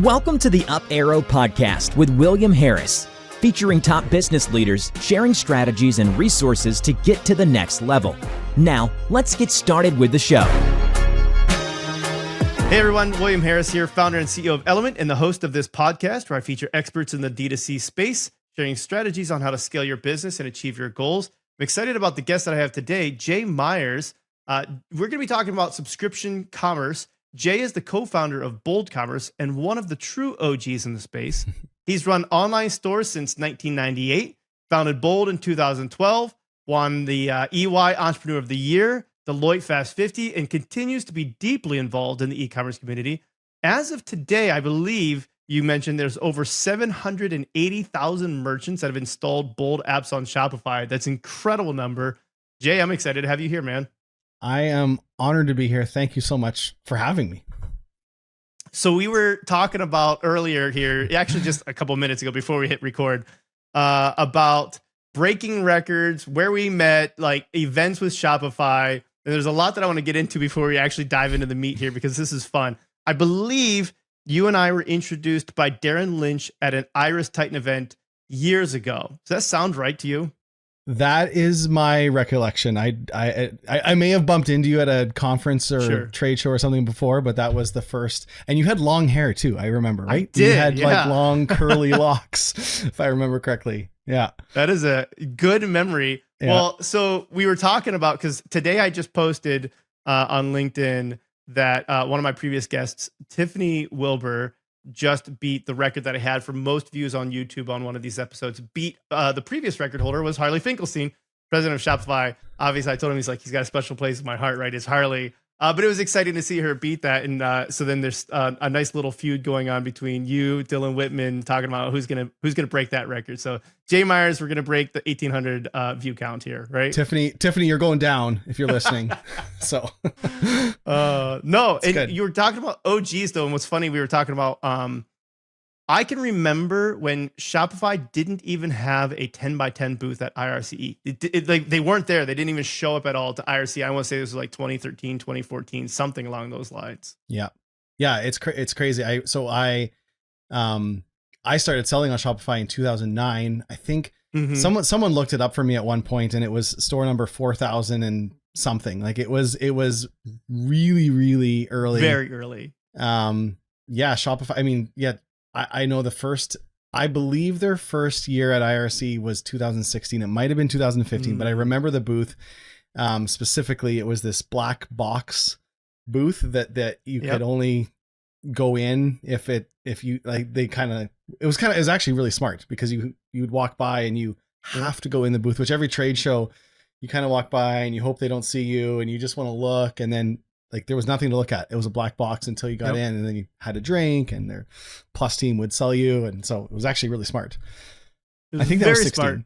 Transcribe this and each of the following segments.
Welcome to the Up Arrow podcast with William Harris, featuring top business leaders sharing strategies and resources to get to the next level. Now, let's get started with the show. Hey everyone, William Harris here, founder and CEO of Element and the host of this podcast where I feature experts in the D2C space, sharing strategies on how to scale your business and achieve your goals. I'm excited about the guest that I have today, Jay Myers. We're going to be talking about subscription commerce. Jay is the co-founder of Bold Commerce and one of the true OGs in the space. He's run online stores since 1998, founded Bold in 2012, won the EY Entrepreneur of the Year, Deloitte Fast 50, and continues to be deeply involved in the e-commerce community. As of today, I believe you mentioned there's over 780,000 merchants that have installed Bold apps on Shopify. That's an incredible number. Jay, I'm excited to have you here, man. I am honored to be here. Thank you so much for having me. So we were talking about earlier here, actually just a couple minutes ago before we hit record, about breaking records, where we met, like events with Shopify. And there's a lot that I want to get into before we actually dive into the meat here, because this is fun. I believe you and I were introduced by Darren Lynch at an Iris Titan event years ago. Does that sound right to you? That is my recollection. I may have bumped into you at a conference or trade show or something before, but that was the first. And you had long hair too, I remember, right? I did, you had like long curly locks, if I remember correctly. Yeah. That is a good memory. Yeah. Well, so we were talking about, because today I just posted on LinkedIn that one of my previous guests, Tiffany Wilbur, just beat the record that I had for most views on YouTube on one of these episodes. Beat the previous record holder was Harley Finkelstein, president of Shopify. Obviously, I told him, he's got a special place in my heart, right? Is Harley. But it was exciting to see her beat that. And so then there's a nice little feud going on between you, Dylan Whitman, talking about who's gonna break that record. So Jay Myers, we're gonna break the 1,800 view count here, right? Tiffany, you're going down if you're listening. So no, and good. You were talking about OGs though, and what's funny, we were talking about I can remember when Shopify didn't even have a 10x10 booth at IRCE. Like they weren't there. They didn't even show up at all to IRCE. I want to say this was like 2013, 2014, something along those lines. Yeah. Yeah. It's crazy. I started selling on Shopify in 2009. I think someone looked it up for me at one point, and it was store number 4,000 and something. Like it was really, really early. Very early. Yeah. Shopify. I mean, yeah. I know I believe their first year at IRC was 2016. It might have been 2015, but I remember the booth. Specifically, it was this black box booth that you could only go in if you like, it was actually really smart, because you would walk by and you have to go in the booth, which every trade show you kind of walk by and you hope they don't see you and you just want to look, and then like there was nothing to look at. It was a black box until you got in, and then you had a drink, and their plus team would sell you. And so it was actually really smart. I think that was 16. Smart.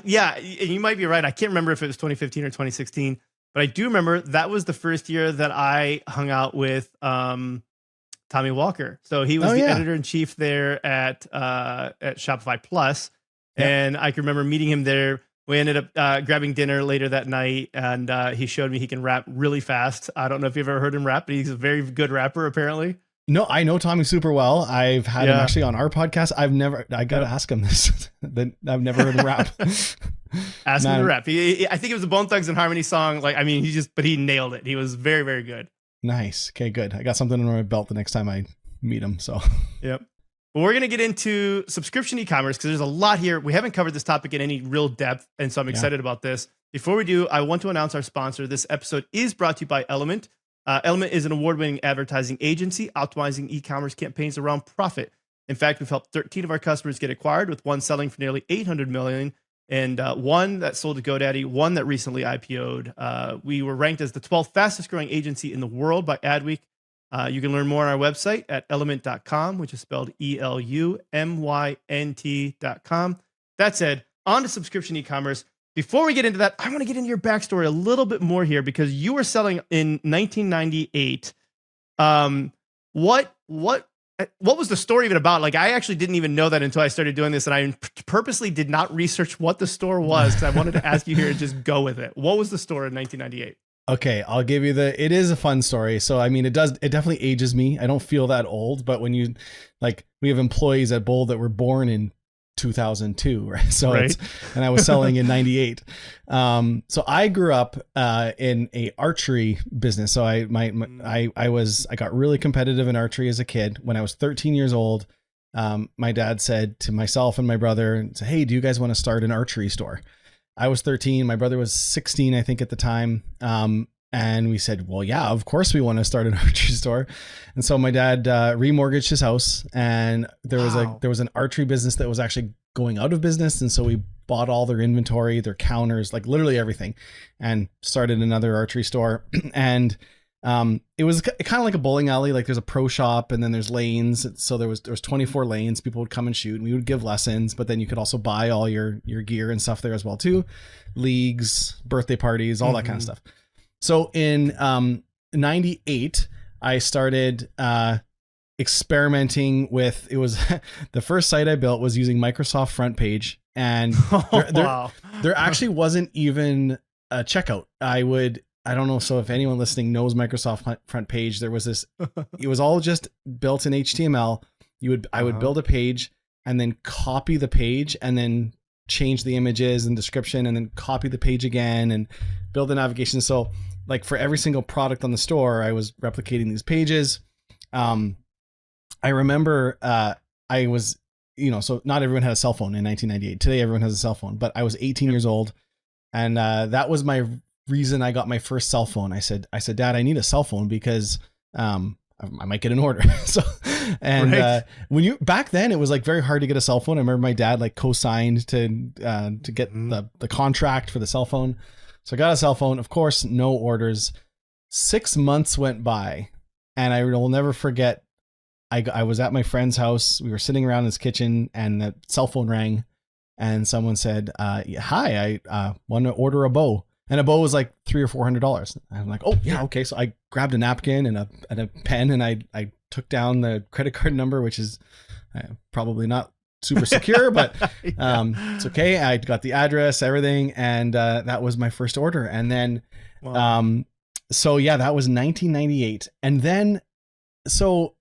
Yeah, and you might be right. I can't remember if it was 2015 or 2016, but I do remember that was the first year that I hung out with Tommy Walker. So he was the editor-in-chief there at Shopify Plus, and I can remember meeting him there. We ended up grabbing dinner later that night, and he showed me he can rap really fast. I don't know if you've ever heard him rap, but he's a very good rapper, apparently. No, I know Tommy super well. I've had him actually on our podcast. I got to ask him this. I've never heard him rap. Ask him to rap. I think it was a Bone Thugs and Harmony song. Like, I mean, but he nailed it. He was very, very good. Nice. Okay, good. I got something under my belt the next time I meet him. So, yep. Well, we're going to get into subscription e-commerce because there's a lot here. We haven't covered this topic in any real depth, and so I'm excited about this. Before we do, I want to announce our sponsor. This episode is brought to you by Element. Element is an award-winning advertising agency optimizing e-commerce campaigns around profit. In fact, we've helped 13 of our customers get acquired, with one selling for nearly $800 million, and one that sold to GoDaddy, one that recently IPO'd. We were ranked as the 12th fastest growing agency in the world by Adweek. You can learn more on our website at element.com, which is spelled ELUMYNT.com. That said, on to subscription e-commerce. Before we get into that, I want to get into your backstory a little bit more here, because you were selling in 1998. What was the story of it about? Like, I actually didn't even know that until I started doing this, and I purposely did not research what the store was, because I wanted to ask you here and just go with it. What was the store in 1998? Okay, I'll give you it is a fun story. So, I mean, it definitely ages me. I don't feel that old, but when you, like, we have employees at Bold that were born in 2002, right? So Right. and I was selling in 98. So I grew up in a archery business. So I got really competitive in archery as a kid. When I was 13 years old, my dad said to myself and my brother, "Hey, do you guys want to start an archery store?" I was 13. My brother was 16, I think, at the time. And we said, well, yeah, of course we want to start an archery store. And so my dad remortgaged his house, and there was an archery business that was actually going out of business. And so we bought all their inventory, their counters, like literally everything, and started another archery store. And it was kind of like a bowling alley. Like there's a pro shop and then there's lanes. So there was 24 lanes. People would come and shoot, and we would give lessons, but then you could also buy all your gear and stuff there as well too. Leagues, birthday parties, all that kind of stuff. So in 98, I started experimenting with, it was the first site I built was using Microsoft Front Page, and there actually wasn't even a checkout. I don't know. So if anyone listening knows Microsoft Front Page, there was this, it was all just built in HTML. I would build a page and then copy the page and then change the images and description and then copy the page again and build the navigation. So like for every single product on the store, I was replicating these pages. I remember I was, so not everyone had a cell phone in 1998. Today, everyone has a cell phone, but I was 18 years old. And that was my reason I got my first cell phone. I said, Dad, I need a cell phone because I might get an order. So, and back then it was like very hard to get a cell phone. I remember my dad like co-signed to get the contract for the cell phone. So I got a cell phone, of course, no orders. 6 months went by, and I will never forget. I was at my friend's house. We were sitting around his kitchen, and the cell phone rang, and someone said, "Hi, I want to order a bow." And a bow was like $300 or $400. I'm like, "Oh yeah, okay." So I grabbed a napkin and a pen, and I took down the credit card number, which is probably not super secure, but it's okay. I got the address, everything, and that was my first order. And then, so yeah, that was 1998. And then, so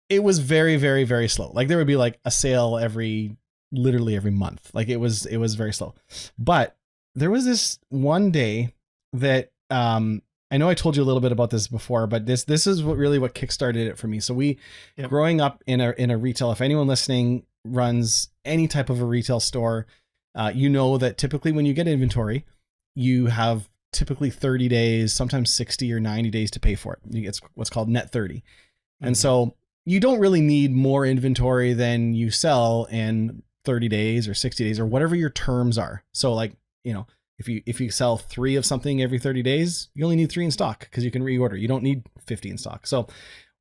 it was very, very, very slow. Like there would be like a sale literally every month. Like it was very slow. But there was this one day that I know I told you a little bit about this before, but this is what kickstarted it for me. So growing up in a retail, if anyone listening runs any type of a retail store, you know that typically when you get inventory, you have typically 30 days, sometimes 60 or 90 days to pay for it. It's what's called net 30. Mm-hmm. And so you don't really need more inventory than you sell in 30 days or 60 days or whatever your terms are. So like, if you sell 3 of something every 30 days, you only need 3 in stock because you can reorder. You don't need 50 in stock. So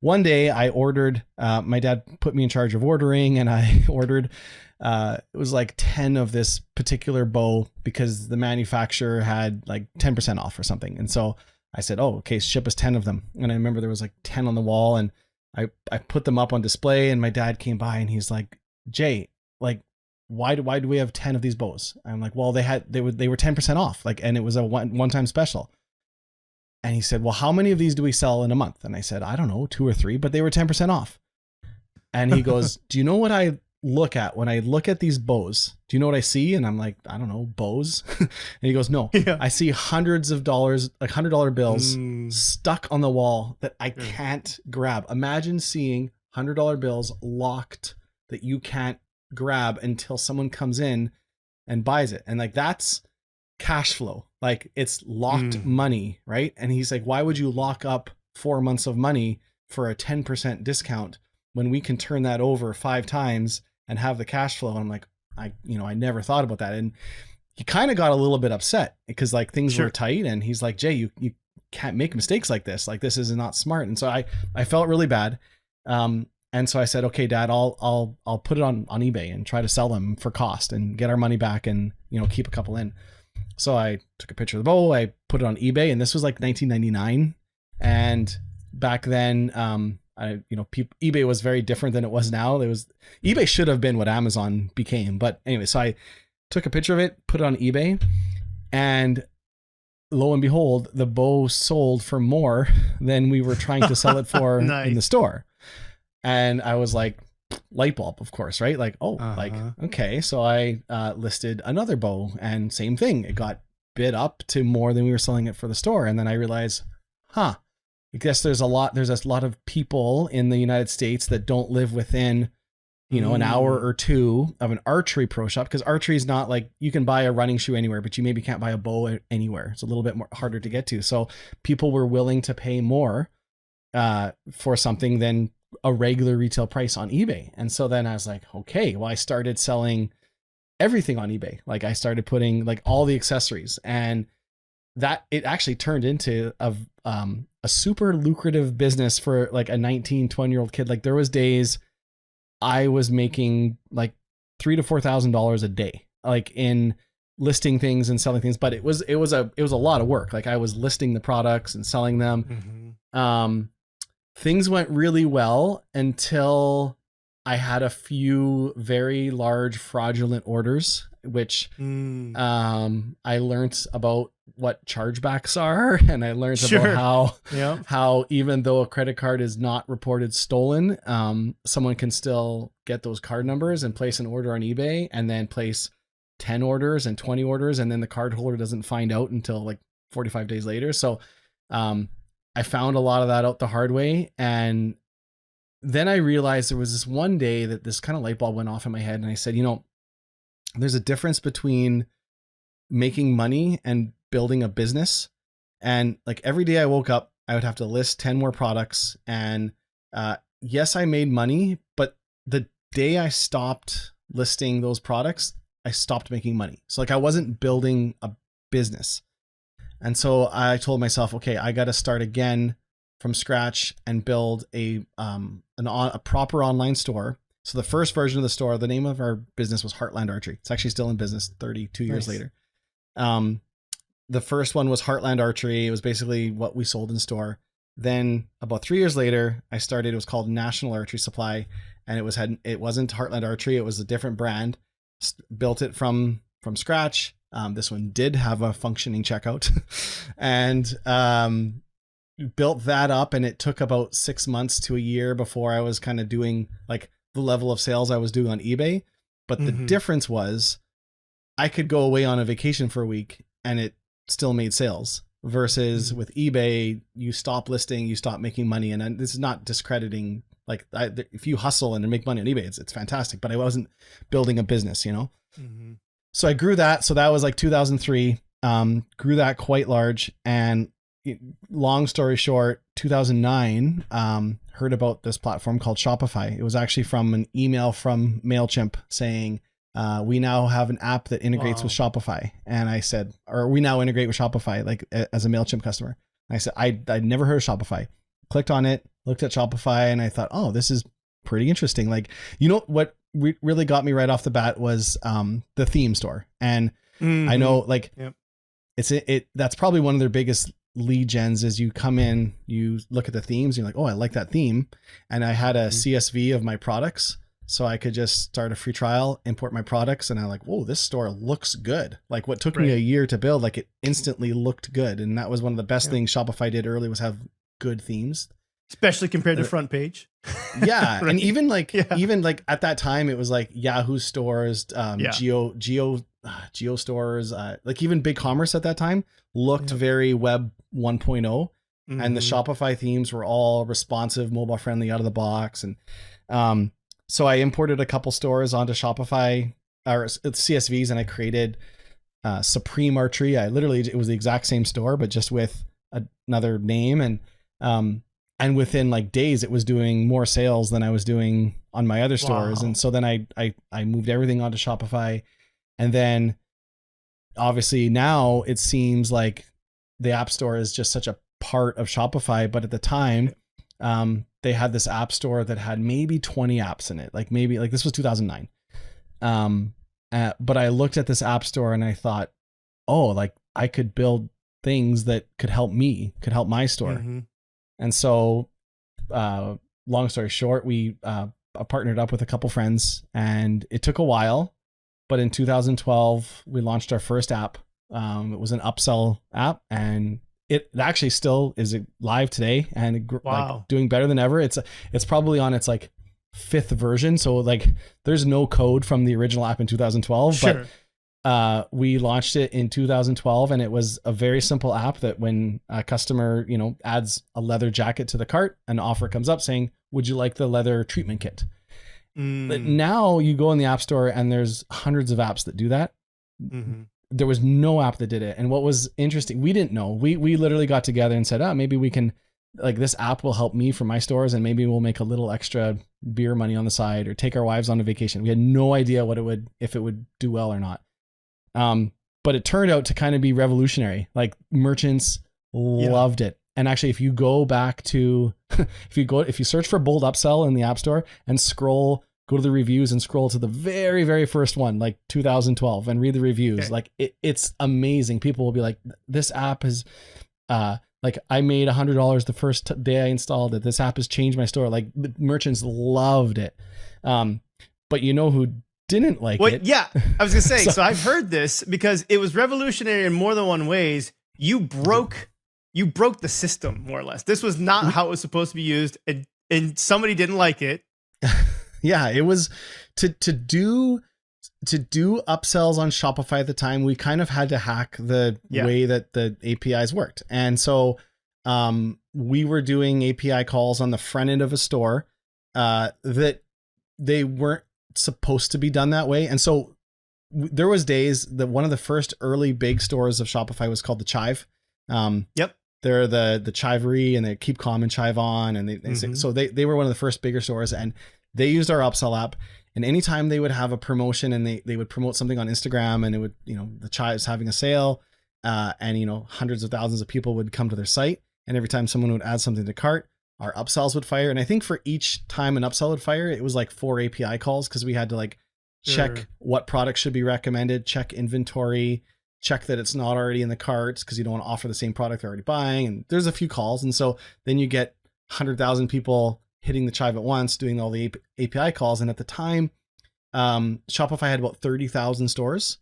one day I ordered, my dad put me in charge of ordering, and I ordered, it was like 10 of this particular bow because the manufacturer had like 10% off or something. And so I said, "Oh, okay, ship us 10 of them." And I remember there was like 10 on the wall, and I put them up on display, and my dad came by and he's like, "Jay, like, why do we have 10 of these bows?" I'm like, "Well, they were 10% off, like, and it was a one-time special." And he said, "Well, how many of these do we sell in a month?" And I said, "I don't know, 2 or 3, but they were 10% off." And he goes, "Do you know what I look at when I look at these bows? Do you know what I see?" And I'm like, "I don't know, bows." And he goes, "No, I see hundreds of dollars, like $100 bills stuck on the wall that I can't grab. Imagine seeing $100 bills locked that you can't grab until someone comes in and buys it." And like, that's cash flow. Like it's locked money, right? And he's like, "Why would you lock up 4 months of money for a 10% discount when we can turn that over 5 times and have the cash flow?" And I'm like, I never thought about that. And he kind of got a little bit upset because like things were tight, and he's like, "Jay, you can't make mistakes like this. Like this is not smart." And so I felt really bad. And so I said, "Okay, Dad, I'll put it on eBay and try to sell them for cost and get our money back and, keep a couple in." So I took a picture of the bow, I put it on eBay, and this was like 1999. And back then, eBay was very different than it was now. eBay should have been what Amazon became. But anyway, so I took a picture of it, put it on eBay, and lo and behold, the bow sold for more than we were trying to sell it for Nice. in the store. And I was like, light bulb, of course, right? Like, like, okay. So I listed another bow, and same thing. It got bid up to more than we were selling it for the store. And then I realized, I guess there's a lot of people in the United States that don't live within, an hour or two of an archery pro shop, because archery is not like you can buy a running shoe anywhere, but you maybe can't buy a bow anywhere. It's a little bit more harder to get to. So people were willing to pay more for something than a regular retail price on eBay. And so then I was like, okay, well, I started selling everything on eBay. Like I started putting like all the accessories, and that it actually turned into a super lucrative business for like a 19, 20-year-old kid. Like there was days I was making like $3,000 to $4,000 a day, like in listing things and selling things. But it was a lot of work. Like I was listing the products and selling them. Things went really well until I had a few very large fraudulent orders, which I learned about what chargebacks are, and I learned about how even though a credit card is not reported stolen, someone can still get those card numbers and place an order on eBay, and then place 10 orders and 20 orders, and then the card holder doesn't find out until like 45 days later. So I found a lot of that out the hard way, and then I realized there was this one day that this kind of light bulb went off in my head, and I said, there's a difference between making money and building a business. And like every day I woke up, I would have to list 10 more products. And yes, I made money, but the day I stopped listing those products, I stopped making money. So like I wasn't building a business. And so I told myself, okay, I got to start again from scratch and build a proper online store. So the first version of the store, the name of our business was Heartland Archery. It's actually still in business 32 years later. The first one was Heartland Archery. It was basically what we sold in store. Then about 3 years later, I started, it was called National Archery Supply, and it wasn't Heartland Archery. It was a different brand. Built it from scratch. This one did have a functioning checkout and built that up, and it took about 6 months to a year before I was kind of doing like the level of sales I was doing on eBay. But the difference was I could go away on a vacation for a week and it still made sales, versus with eBay, you stop listing, you stop making money. And this is not discrediting, like if you hustle and make money on eBay, it's fantastic, but I wasn't building a business, So I grew that. So that was like 2003, grew that quite large. And long story short, 2009, heard about this platform called Shopify. It was actually from an email from MailChimp saying, we now have an app that integrates with Shopify. And I said, or we now integrate with Shopify, like as a MailChimp customer. And I said, I'd never heard of Shopify. Clicked on it, looked at Shopify, and I thought, oh, this is pretty interesting. Like, what really got me right off the bat was the theme store. And I know like that's probably one of their biggest lead gens is you come in, you look at the themes, you're like, oh, I like that theme. And I had a CSV of my products, so I could just start a free trial, import my products. And I'm like, whoa, this store looks good. Like what took me a year to build, like it instantly looked good. And that was one of the best things Shopify did early, was have good themes. Especially compared to front page. Yeah. Right. And even like at that time, it was like Yahoo stores, Geo stores, like even BigCommerce at that time looked very web 1.0. And the Shopify themes were all responsive, mobile friendly out of the box. And so I imported a couple stores onto Shopify or CSVs, and I created Supreme Archery. It was the exact same store, but just with another name. And within like days, it was doing more sales than I was doing on my other stores. And so then I moved everything onto Shopify. And then obviously now it seems like the App Store is just such a part of Shopify. But at the time, they had this App Store that had maybe 20 apps in it. Like this was 2009. But I looked at this App Store and I thought, oh, like I could build things that could help my store. And so, long story short, we partnered up with a couple friends, and it took a while, but in 2012, we launched our first app It was an upsell app, and it actually still is live today and like doing better than ever. It's probably on its like 5th version. So like there's no code from the original app in 2012, Sure. but we launched it in 2012, and it was a very simple app that when a customer, adds a leather jacket to the cart, an offer comes up saying, would you like the leather treatment kit? But now you go in the app store and there's hundreds of apps that do that. Mm-hmm. There was no app that did it. And what was interesting, we didn't know. We literally got together and said, maybe we can, like, this app will help me for my stores, and maybe we'll make a little extra beer money on the side or take our wives on a vacation. We had no idea if it would do well or not. But it turned out to kind of be revolutionary. Like, merchants loved it. And actually, if you go back to, if you search for Bold Upsell in the App Store and go to the reviews and scroll to the very, very first one, like 2012, and read the reviews, like it's amazing. People will be like, this app is, like, I made $100 the first day I installed it. This app has changed my store. Like, the merchants loved it. But you know who didn't like it? Yeah, I was gonna say. So I've heard this because it was revolutionary in more than one ways. You broke the system, more or less. This was not how it was supposed to be used, and somebody didn't like it. Yeah, it was to do upsells on Shopify at the time. We kind of had to hack the way that the APIs worked. And so we were doing API calls on the front end of a store that they weren't supposed to be done that way. And so there was days that one of the first early big stores of Shopify was called the Chive. They're the Chivery, and they keep calm and chive on. And so they were one of the first bigger stores, and they used our upsell app. And anytime they would have a promotion and they would promote something on Instagram, and it would, the Chive's having a sale, and hundreds of thousands of people would come to their site. And every time someone would add something to cart, our upsells would fire. And I think for each time an upsell would fire, it was like 4 API calls, because we had to like check what products should be recommended, check inventory, check that it's not already in the carts, because you don't want to offer the same product they're already buying. And there's a few calls. And so then you get 100,000 people hitting the Chive at once, doing all the API calls. And at the time, Shopify had about 30,000 stores,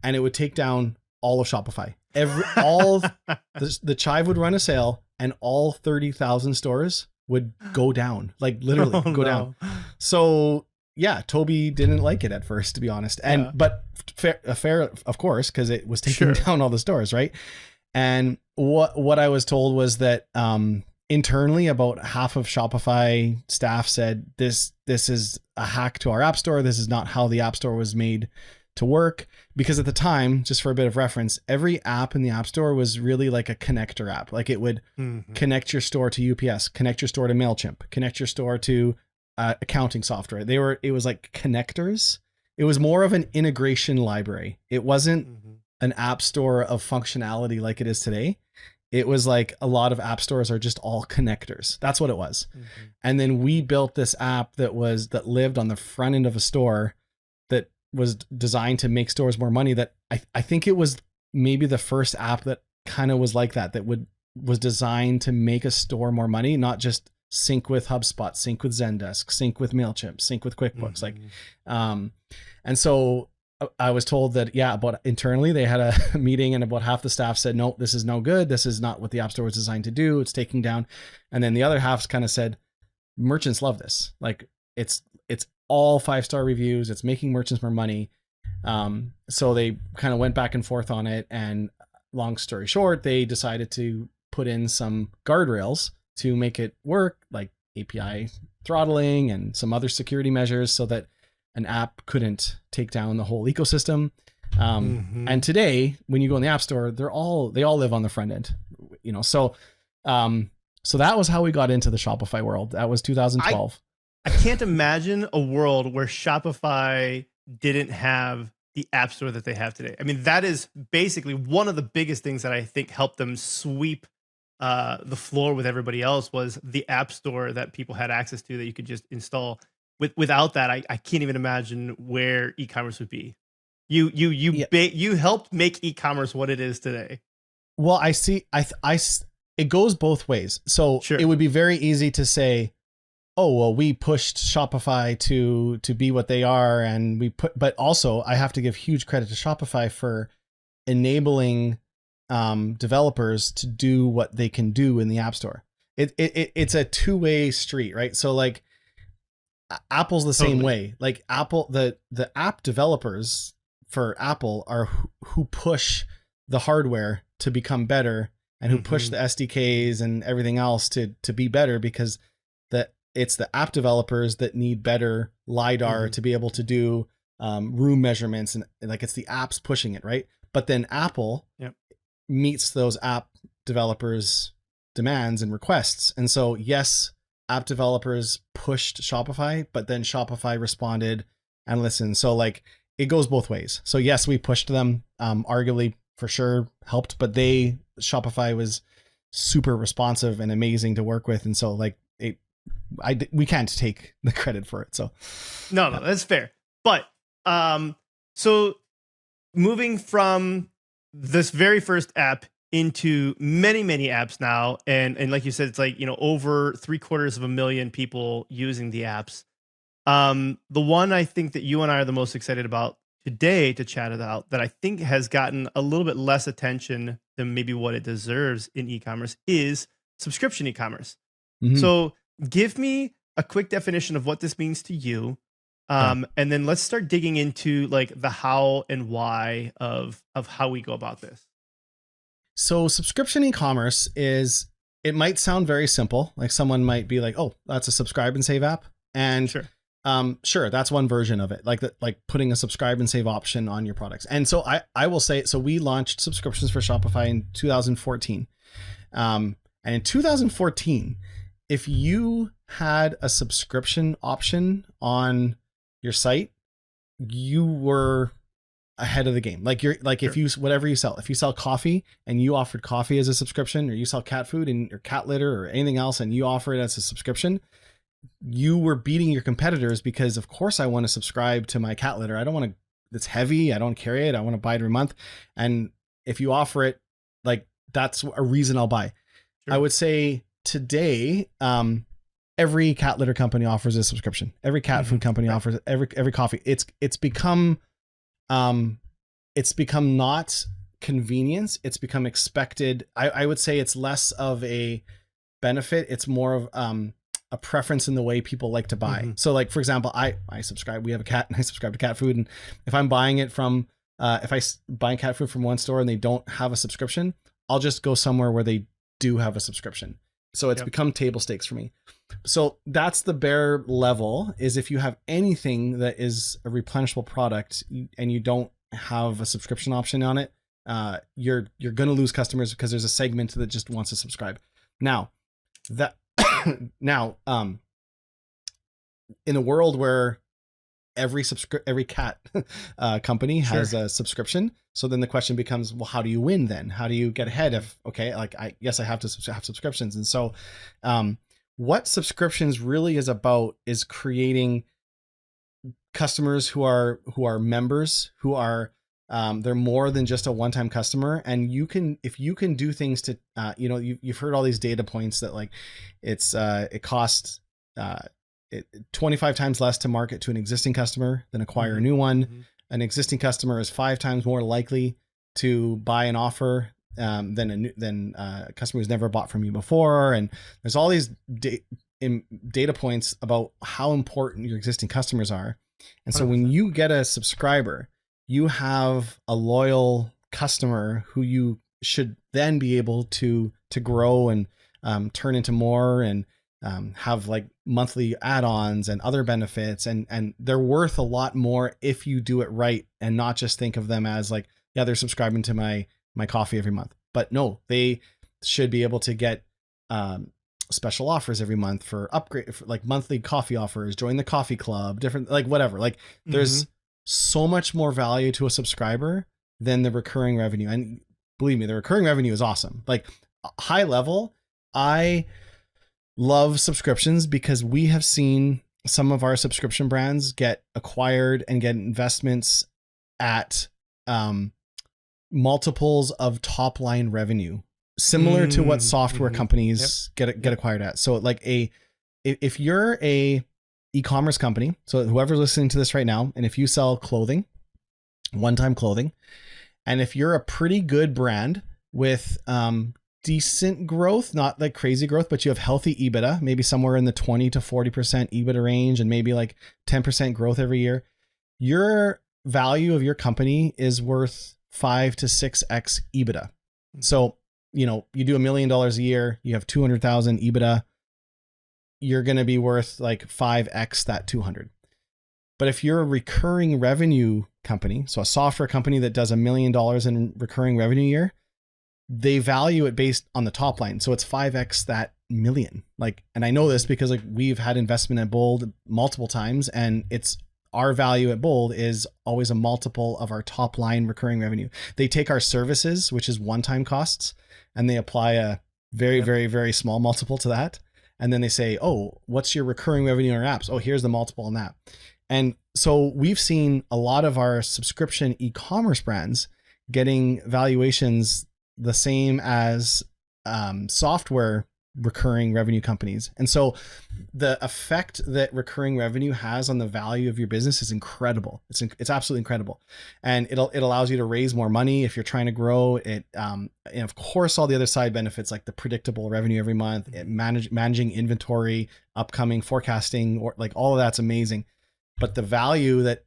and it would take down all of Shopify. The Chive would run a sale, and all 30,000 stores would go down, like literally go down. So yeah, Toby didn't like it at first, to be honest. And, but fair, of course, because it was taking down all the stores. Right. And what I was told was that, internally, about half of Shopify staff said, this is a hack to our app store. This is not how the app store was made to work. Because at the time, just for a bit of reference, every app in the app store was really like a connector app. Like, it would connect your store to UPS, connect your store to MailChimp, connect your store to accounting software. It was like connectors. It was more of an integration library. It wasn't an app store of functionality like it is today. It was like a lot of app stores are just all connectors. That's what it was. And then we built this app that lived on the front end of a store, that was designed to make stores more money. That I think it was maybe the first app that kind of was like that was designed to make a store more money, not just sync with HubSpot, sync with Zendesk, sync with MailChimp, sync with QuickBooks. And so I was told that, about internally they had a meeting, and about half the staff said, no, this is no good. This is not what the App Store was designed to do. It's taking down. And then the other half kind of said, merchants love this. Like, it's all 5-star reviews. It's making merchants more money. So they kind of went back and forth on it. And long story short, they decided to put in some guardrails to make it work, like API throttling and some other security measures, so that an app couldn't take down the whole ecosystem. And today, when you go in the App Store, they all live on the front end, So that was how we got into the Shopify world. That was 2012. I can't imagine a world where Shopify didn't have the App Store that they have today. I mean, that is basically one of the biggest things that I think helped them sweep the floor with everybody else, was the App Store that people had access to, that you could just install. Without that, I can't even imagine where e-commerce would be. You helped make e-commerce what it is today. Well, I see. It goes both ways. So it would be very easy to say, oh, well, we pushed Shopify to be what they are, and but also I have to give huge credit to Shopify for enabling developers to do what they can do in the App Store. It's a two-way street, right? So like Apple's the same way. Like Apple, the app developers for Apple are who push the hardware to become better, and who push the SDKs and everything else to be better, because it's the app developers that need better LiDAR to be able to do room measurements, and like it's the apps pushing it, right? But then Apple meets those app developers' demands and requests. And so yes, app developers pushed Shopify, but then Shopify responded and listened. So like it goes both ways. So yes, we pushed them, arguably for sure helped, but Shopify was super responsive and amazing to work with. And so like we can't take the credit for it. So no, that's fair. But so moving from this very first app into many apps now, and like you said, it's like, over 750,000 people using the apps. The one I think that you and I are the most excited about today to chat about, that I think has gotten a little bit less attention than maybe what it deserves in e-commerce, is subscription e-commerce. So give me a quick definition of what this means to you. And then let's start digging into like the how and why of how we go about this. So subscription e-commerce it might sound very simple. Like someone might be like, oh, that's a subscribe and save app. And sure, that's one version of it. Like putting a subscribe and save option on your products. And so I will say, so we launched subscriptions for Shopify in 2014. And in 2014, if you had a subscription option on your site, you were ahead of the game. Like if you, whatever you sell, if you sell coffee and you offered coffee as a subscription, or you sell cat food or cat litter or anything else, and you offer it as a subscription, you were beating your competitors, because of course I want to subscribe to my cat litter. I don't want to, it's heavy. I don't carry it. I want to buy it every month. And if you offer it, like that's a reason I'll buy. I would say today, every cat litter company offers a subscription. Every cat food company offers it. Every coffee. It's become not convenience. It's become expected. I would say it's less of a benefit. It's more of a preference in the way people like to buy. So like, for example, I subscribe, we have a cat, and I subscribe to cat food. And if I'm buying it from, if I buy cat food from one store and they don't have a subscription, I'll just go somewhere where they do have a subscription. So it's become table stakes for me. So that's the bare level, is if you have anything that is a replenishable product and you don't have a subscription option on it, you're going to lose customers, because there's a segment that just wants to subscribe. Now in a world where every cat company has a subscription, so then the question becomes, well, how do you win then? How do you get ahead of, okay, like I have to have subscriptions. And so what subscriptions really is about is creating customers who are members, who are they're more than just a one-time customer. And if you can do things to you've heard all these data points that like it costs 25 times less to market to an existing customer than acquire a new one. An existing customer is 5 times more likely to buy an offer than a customer who's never bought from you before. And there's all these data points about how important your existing customers are. And so 100%. When you get a subscriber, you have a loyal customer who you should then be able to grow and turn into more, and have like monthly add-ons and other benefits, and they're worth a lot more if you do it right, and not just think of them as like, yeah, they're subscribing to my coffee every month. But no, they should be able to get special offers every month for upgrade, for like monthly coffee offers, join the coffee club, different, like whatever. Like there's so much more value to a subscriber than the recurring revenue. And believe me, the recurring revenue is awesome. Like high level, I love subscriptions because we have seen some of our subscription brands get acquired and get investments at multiples of top line revenue, similar to what software companies get acquired at. So like if you're a e-commerce company, so whoever's listening to this right now, and if you sell clothing, one-time clothing, And if you're a pretty good brand with decent growth, not like crazy growth, but you have healthy EBITDA, maybe somewhere in the 20 to 40% EBITDA range, and maybe like 10% growth every year, your value of your company is worth 5 to 6x EBITDA. So, you do $1 million a year, you have 200,000 EBITDA, you're going to be worth like 5x that 200. But if you're a recurring revenue company, so a software company that does $1 million in recurring revenue a year, they value it based on the top line. So it's 5x that million. And I know this because we've had investment at Bold multiple times, and it's our value at Bold is always a multiple of our top line recurring revenue. They take our services, which is one-time costs, and they apply a very, very, very small multiple to that. And then they say, oh, what's your recurring revenue in our apps? Oh, here's the multiple on that. And so we've seen a lot of our subscription e-commerce brands getting valuations the same as software recurring revenue companies. And so the effect that recurring revenue has on the value of your business is incredible. It's absolutely incredible. And it allows you to raise more money if you're trying to grow it. And of course, all the other side benefits, like the predictable revenue every month, managing inventory, upcoming forecasting, or like all of that's amazing. But the value that,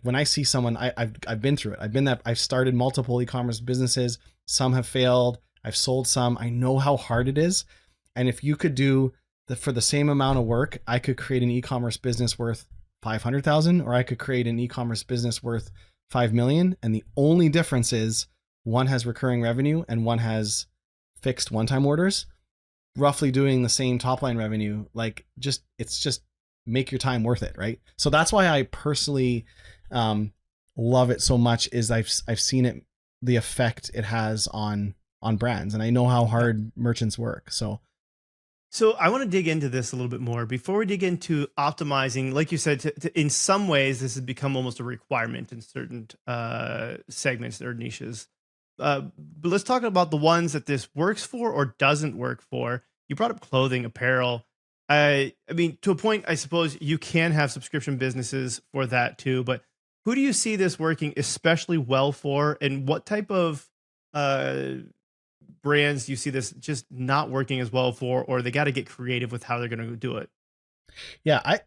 when I see someone, I've been through it. I've started multiple e-commerce businesses. Some have failed. I've sold some. I know how hard it is. And if you could do for the same amount of work, I could create an e-commerce business worth 500,000, or I could create an e-commerce business worth 5 million. And the only difference is one has recurring revenue and one has fixed one-time orders, roughly doing the same top line revenue. It's just make your time worth it. Right. So that's why I personally love it so much, is I've seen it, the effect it has on brands, and I know how hard merchants work. So I want to dig into this a little bit more before we dig into optimizing. Like you said, in some ways, this has become almost a requirement in certain segments or niches. But let's talk about the ones that this works for or doesn't work for. You brought up clothing, apparel. I mean, to a point, I suppose you can have subscription businesses for that too. But who do you see this working especially well for, and what type of brands do you see this just not working as well for, or they got to get creative with how they're going to do it? Yeah,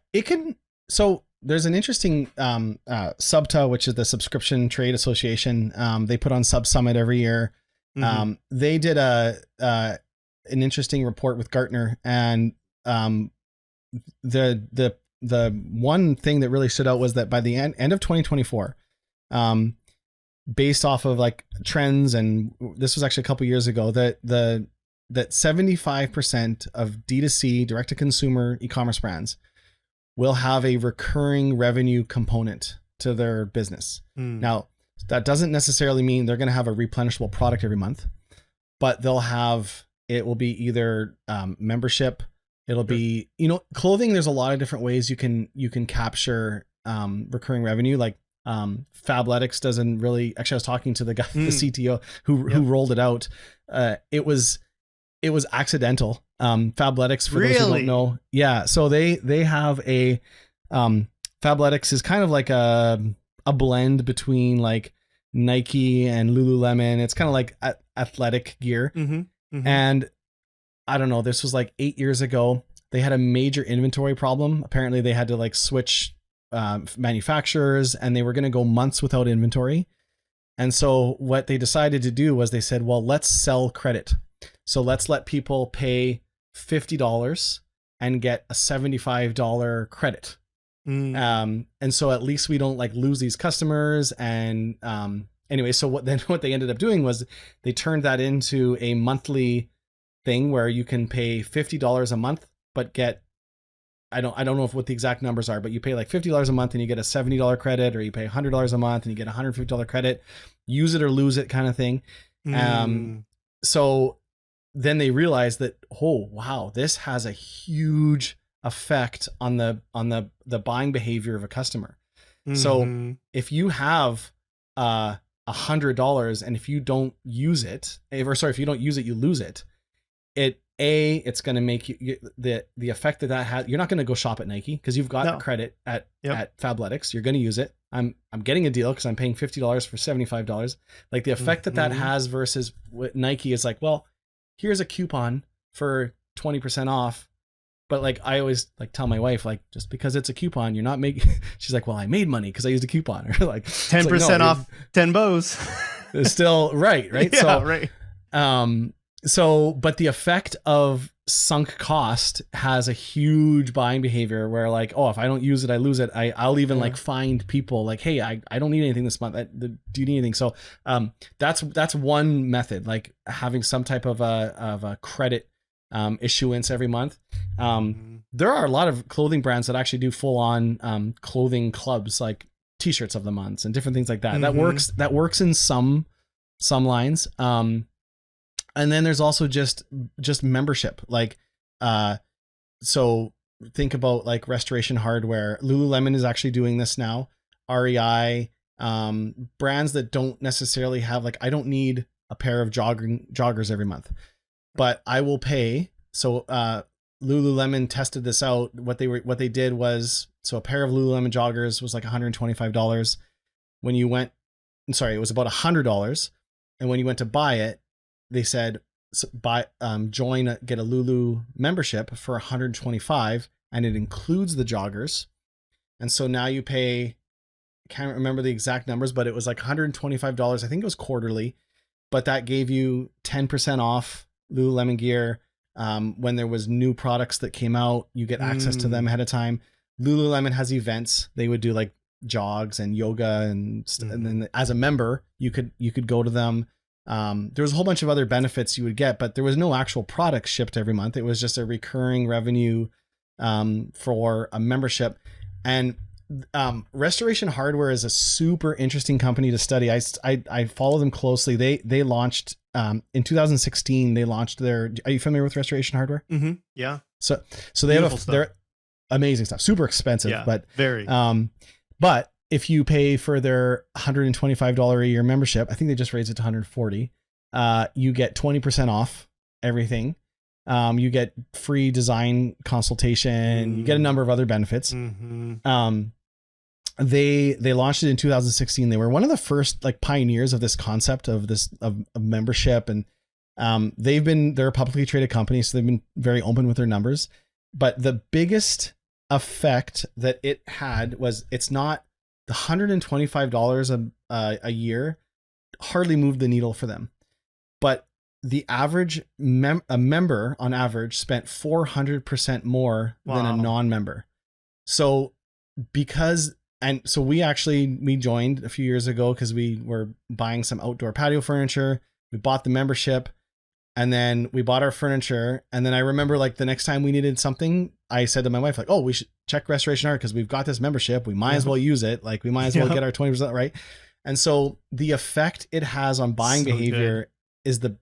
so there's an interesting SUBTA, which is the Subscription Trade Association. They put on Sub Summit every year. Mm-hmm. They did an interesting report with Gartner, and the one thing that really stood out was that by the end of 2024, based off of like trends, and this was actually a couple years ago, that 75% of D2C, direct to consumer e-commerce brands will have a recurring revenue component to their business. Now, that doesn't necessarily mean they're going to have a replenishable product every month, but it will be either membership. It'll be, clothing. There's a lot of different ways you can capture recurring revenue. Like Fabletics doesn't really. Actually, I was talking to the guy, the CTO who rolled it out. It was accidental. Fabletics, for those who don't know, yeah. So they have a Fabletics is kind of like a blend between like Nike and Lululemon. It's kind of like athletic gear, and I don't know, this was like 8 years ago. They had a major inventory problem. Apparently they had to like switch manufacturers, and they were going to go months without inventory. And so what they decided to do was they said, well, let's sell credit. So let's let people pay $50 and get a $75 credit. And so at least we don't like lose these customers. And anyway, so what they ended up doing was they turned that into a monthly thing where you can pay $50 a month, but get, I don't know what the exact numbers are, but you pay like $50 a month and you get a $70 credit, or you pay $100 a month and you get a $150 credit, use it or lose it kind of thing. So then they realized that, oh, wow, this has a huge effect on the buying behavior of a customer. So if you have $100 and if you don't use it, if you don't use it, you lose it. It's going to make you the effect that has. You're not going to go shop at Nike because you've got a credit at Fabletics. You're going to use it. I'm getting a deal because I'm paying $50 for $75. Like the effect that has versus what Nike is like, well, here's a coupon for 20% off. But like I always like tell my wife, like, just because it's a coupon, you're not making. She's like, well, I made money because I used a coupon. Or like 10% off 10 bows. It's still right. Yeah, so, right. So, but the effect of sunk cost has a huge buying behavior where like, oh, if I don't use it, I lose it. I'll even like find people like, hey, I don't need anything this month. Do you need anything? So, that's one method, like having some type of a credit issuance every month. There are a lot of clothing brands that actually do full on clothing clubs, like t-shirts of the months and different things like that. That works in some lines. And then there's also just membership. Like, so think about like Restoration Hardware. Lululemon is actually doing this now. REI, brands that don't necessarily have like, I don't need a pair of joggers every month, but I will pay. So, Lululemon tested this out. What they did was, so a pair of Lululemon joggers was like $125. When you went, it was about $100. And when you went to buy it, they said, get a Lulu membership for $125, and it includes the joggers. And so now you pay, I can't remember the exact numbers, but it was like $125. I think it was quarterly, but that gave you 10% off Lululemon gear. When there was new products that came out, you get access to them ahead of time. Lululemon has events. They would do like jogs and yoga and then as a member, you could go to them. There was a whole bunch of other benefits you would get, but there was no actual products shipped every month. It was just a recurring revenue for a membership. And Restoration Hardware is a super interesting company to study. I follow them closely. They launched in 2016. They launched their. Are you familiar with Restoration Hardware? Mm-hmm. Yeah. So they they're amazing stuff. Super expensive, but very. But if you pay for their $125 a year membership, I think they just raised it to $140. You get 20% off everything. You get free design consultation. You get a number of other benefits. They launched it in 2016. They were one of the first like pioneers of this concept of membership. And they're a publicly traded company, so they've been very open with their numbers. But the biggest effect that it had was, it's not the $125 a year hardly moved the needle for them, but the average a member on average spent 400% more than a non-member. So we joined a few years ago because we were buying some outdoor patio furniture. We bought the membership, and then we bought our furniture. And then I remember like the next time we needed something, I said to my wife, like, oh, we should check Restoration Art because we've got this membership. We might as well use it. Like we might as well get our 20%, right? And so the effect it has on buying behavior is the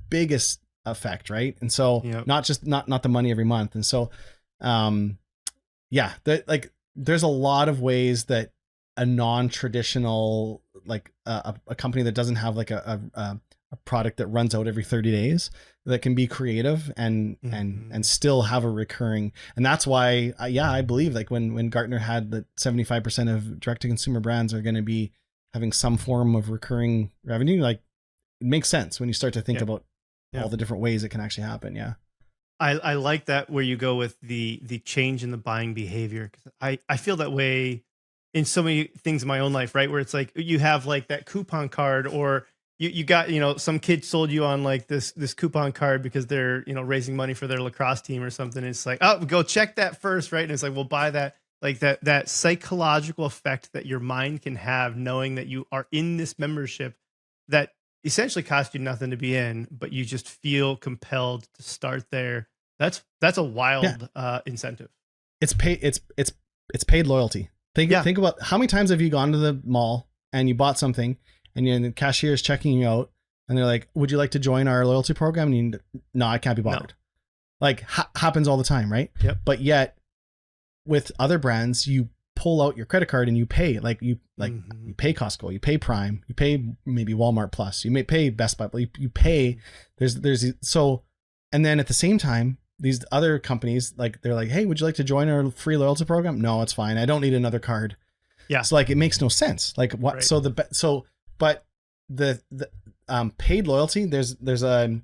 biggest effect, right? And so not the money every month. And so there's a lot of ways that a non-traditional, like a company that doesn't have like a product that runs out every 30 days that can be creative and still have a recurring. And that's why I believe like when Gartner had that 75% of direct to consumer brands are going to be having some form of recurring revenue, like it makes sense when you start to think about all the different ways it can actually happen. Yeah. I like that where you go with the change in the buying behavior. I feel that way in so many things in my own life, right? Where it's like you have like that coupon card, or you got, some kid sold you on like this coupon card because they're, raising money for their lacrosse team or something. It's like, oh, go check that first, right? And it's like, we'll buy that. Like that psychological effect that your mind can have knowing that you are in this membership that essentially cost you nothing to be in, but you just feel compelled to start there. That's a wild incentive. It's paid loyalty. Think about how many times have you gone to the mall and you bought something and the cashier is checking you out and they're like, would you like to join our loyalty program? And no, I can't be bothered. No. Like happens all the time, right? Yep. But yet with other brands, you pull out your credit card and you pay, you pay Costco, you pay Prime, you pay maybe Walmart Plus, you may pay Best Buy, but you pay, and then at the same time, these other companies, like they're like, hey, would you like to join our free loyalty program? No, it's fine. I don't need another card. Yeah. So like, it makes no sense. Like what? Right. But the paid loyalty, there's a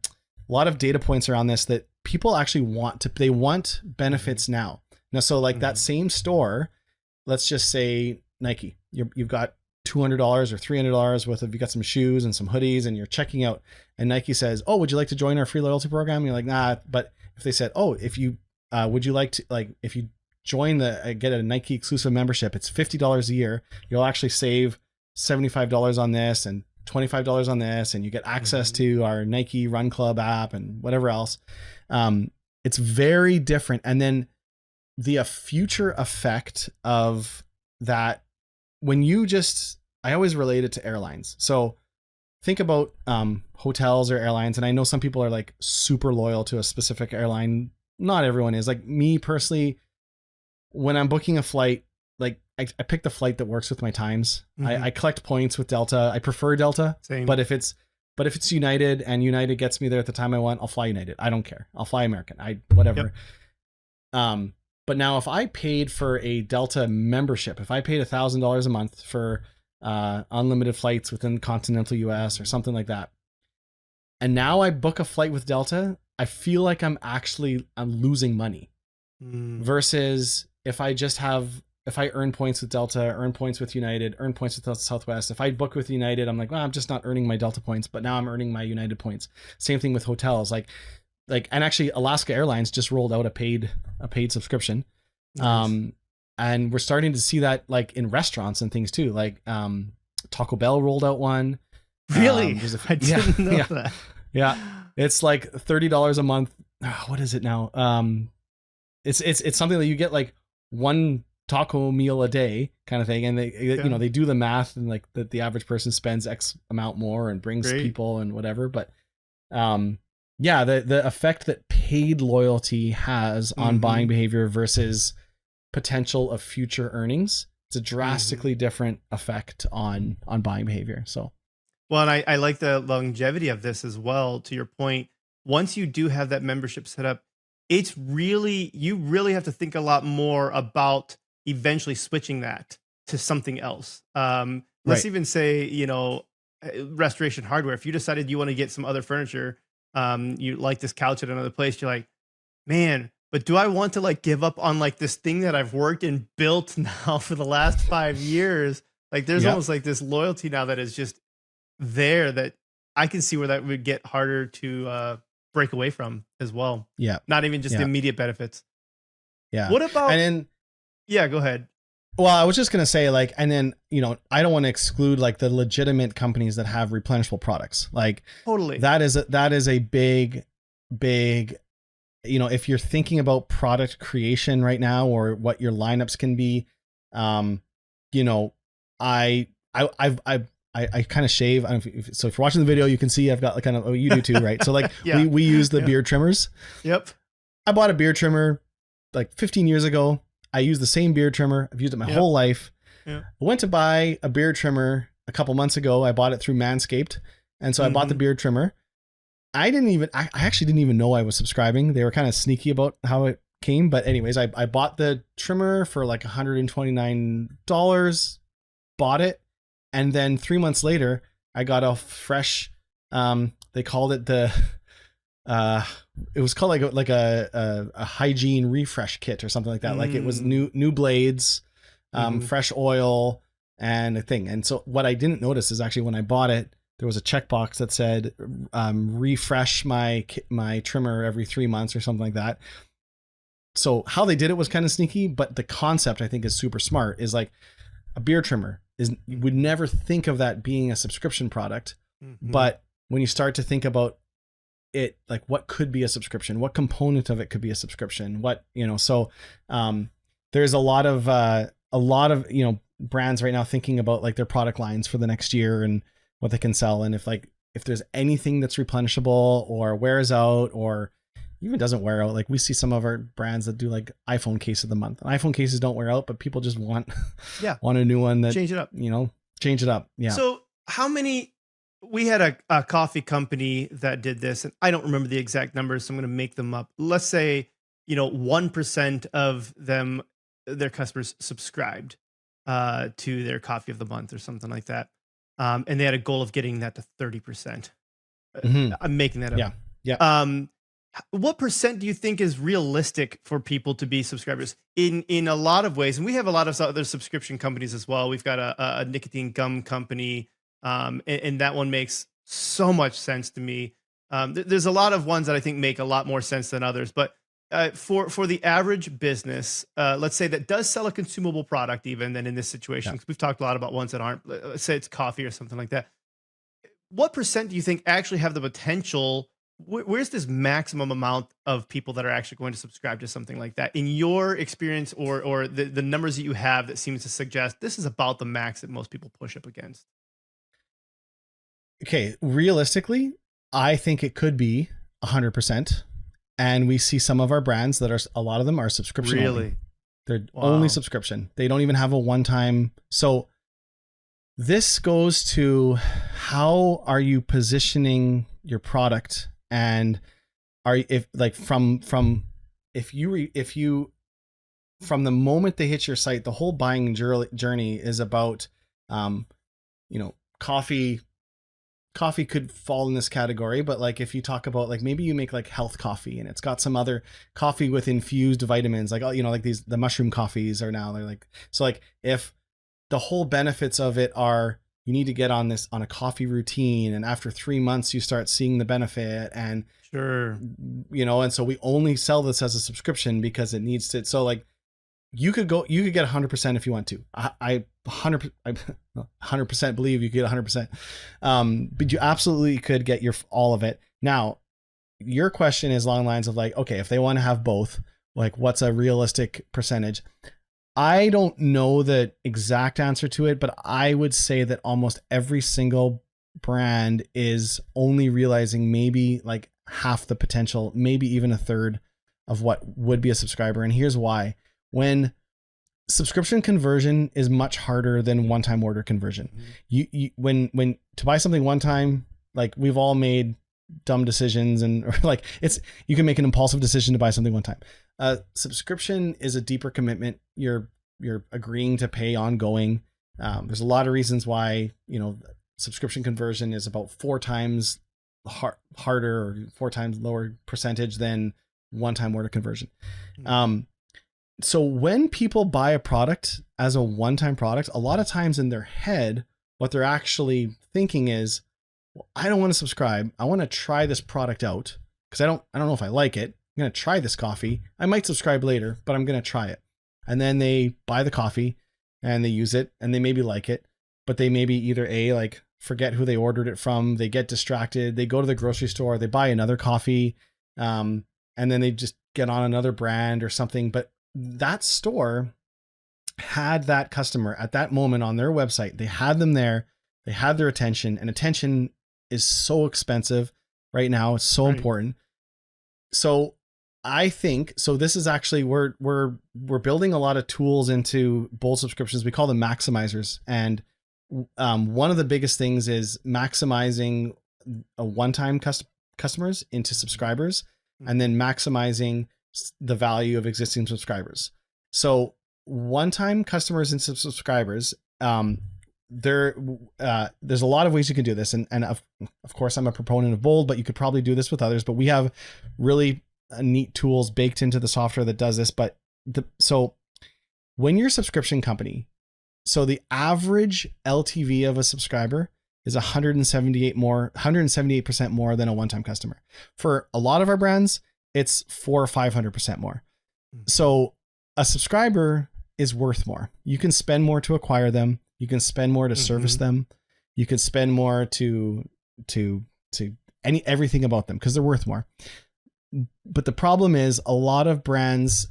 lot of data points around this that people actually they want benefits now. So like that same store, let's just say Nike, you've got $200 or $300 worth of, you got some shoes and some hoodies and you're checking out, and Nike says, oh, would you like to join our free loyalty program? And you're like, nah. But if they said, oh, if you, would you like to, like, if you join get a Nike exclusive membership, it's $50 a year. You'll actually save $75 on this and $25 on this, and you get access to our Nike Run Club app and whatever else. It's very different. And then the future effect of that, when you I always relate it to airlines. So think about hotels or airlines. And I know some people are like super loyal to a specific airline. Not everyone is. Like me personally, when I'm booking a flight, like I pick the flight that works with my times. I collect points with Delta. I prefer Delta. Same. But if it's United and United gets me there at the time I want, I'll fly United. I don't care. I'll fly American. Whatever. Yep. But now if I paid for a Delta membership, if I paid $1,000 a month for unlimited flights within continental US or something like that, and now I book a flight with Delta, I feel like I'm losing money. Versus if I earn points with Delta, earn points with United, earn points with Southwest. If I book with United, I'm like, well, I'm just not earning my Delta points, but now I'm earning my United points. Same thing with hotels. Like, and actually Alaska Airlines just rolled out a paid subscription. Nice. And we're starting to see that like in restaurants and things too. Like, Taco Bell rolled out one. Really? I didn't know that. Yeah. It's like $30 a month. What is it now? It's something that you get like one taco meal a day kind of thing. And they do the math, and like the average person spends X amount more and brings people and whatever. But, the effect that paid loyalty has on buying behavior versus potential of future earnings, it's a drastically different effect on buying behavior. So, well, and I like the longevity of this as well. To your point, once you do have that membership set up, you really have to think a lot more about eventually switching that to something else. Let's even say, Restoration Hardware. If you decided you want to get some other furniture, you like this couch at another place, you're like, man, but do I want to like give up on like this thing that I've worked and built now for the last 5 years? Like there's almost like this loyalty now that is just there, that I can see where that would get harder to break away from as well. Yeah. Not even just the immediate benefits. Yeah. What about, and then, go ahead. Well, I was just going to say like, and then, I don't want to exclude like the legitimate companies that have replenishable products. Like totally. That is a big, if you're thinking about product creation right now or what your lineups can be, I kind of shave. So if you're watching the video, you can see I've got like kind of, oh, you do too, right? So like we use the beard trimmers. Yep. I bought a beard trimmer like 15 years ago. I use the same beard trimmer. I've used it my whole life. Yep. I went to buy a beard trimmer a couple months ago. I bought it through Manscaped. And so I bought the beard trimmer. I actually didn't even know I was subscribing. They were kind of sneaky about how it came. But anyways, I bought the trimmer for like $129, bought it. And then 3 months later, I got a fresh, they called it it was called like a hygiene refresh kit or something like that. Like it was new blades, fresh oil and a thing. And so what I didn't notice is actually when I bought it, there was a checkbox that said, refresh my trimmer every 3 months or something like that. So how they did it was kind of sneaky, but the concept I think is super smart. Is like a beard trimmer you would never think of that being a subscription product. But when you start to think about it, like what could be a subscription, what component of it could be a subscription, so there's a lot of brands right now thinking about like their product lines for the next year and what they can sell. And if there's anything that's replenishable or wears out or even doesn't wear out, like we see some of our brands that do like iPhone case of the month. iPhone cases don't wear out, but people just want a new one that change it up. Yeah. So we had a coffee company that did this, and I don't remember the exact numbers, so I'm going to make them up. Let's say, 1% of their customers subscribed. to their coffee of the month or something like that. And they had a goal of getting that to 30%. I'm making that up. Yeah. Yeah. What percent do you think is realistic for people to be subscribers in a lot of ways? And we have a lot of other subscription companies as well. We've got a nicotine gum company, and that one makes so much sense to me. There's a lot of ones that I think make a lot more sense than others, but for the average business, let's say that does sell a consumable product, even then in this situation, because we've talked a lot about ones that aren't, let's say it's coffee or something like that. What percent do you think actually have the potential? Where's this maximum amount of people that are actually going to subscribe to something like that in your experience, or the numbers that you have that seems to suggest this is about the max that most people push up against? Okay. Realistically, I think it could be 100%. And we see some of our brands that are, a lot of them are subscription. Really? Only. They're only subscription. They don't even have a one-time. So this goes to how are you positioning your product, and from the moment they hit your site, the whole buying journey is about, coffee could fall in this category, but like if you talk about like maybe you make like health coffee and it's got some other coffee with infused vitamins, like, like the mushroom coffees are now, they're like, so like if the whole benefits of it are you need to get on a coffee routine, and after 3 months you start seeing the benefit, and sure, and so we only sell this as a subscription because it needs to. So like you could get 100% if you want to. I 100% believe you could get 100%. But you absolutely could get all of it. Now, your question is along the lines of like, okay, if they want to have both, like what's a realistic percentage? I don't know the exact answer to it, but I would say that almost every single brand is only realizing maybe like half the potential, maybe even a third of what would be a subscriber. And here's why. When subscription conversion is much harder than one-time order conversion. When to buy something one time, like we've all made dumb decisions, and or like you can make an impulsive decision to buy something one time. Subscription is a deeper commitment. You're agreeing to pay ongoing. There's a lot of reasons why, subscription conversion is about 4 times harder or 4 times lower percentage than one-time order conversion. So when people buy a product as a one-time product, a lot of times in their head, what they're actually thinking is, well, I don't want to subscribe. I want to try this product out because I don't know if I like it. I'm going to try this coffee. I might subscribe later, but I'm going to try it. And then they buy the coffee and they use it and they maybe like it, but they maybe either like forget who they ordered it from. They get distracted. They go to the grocery store, they buy another coffee. And then they just get on another brand or something. But that store had that customer at that moment on their website. They had them there. They had their attention, and attention is so expensive right now. It's so important. So I think, this is actually, we're building a lot of tools into Bold subscriptions. We call them maximizers. And one of the biggest things is maximizing a one-time customers into subscribers, and then maximizing the value of existing subscribers. So one-time customers and subscribers, there's a lot of ways you can do this. And of course I'm a proponent of Bold, but you could probably do this with others, but we have really neat tools baked into the software that does this. But so when you're a subscription company, so the average LTV of a subscriber is 178% more than a one-time customer. For a lot of our brands, it's 400 or 500% more. So a subscriber is worth more. You can spend more to acquire them. You can spend more to service them. You can spend more to everything about them because they're worth more. But the problem is a lot of brands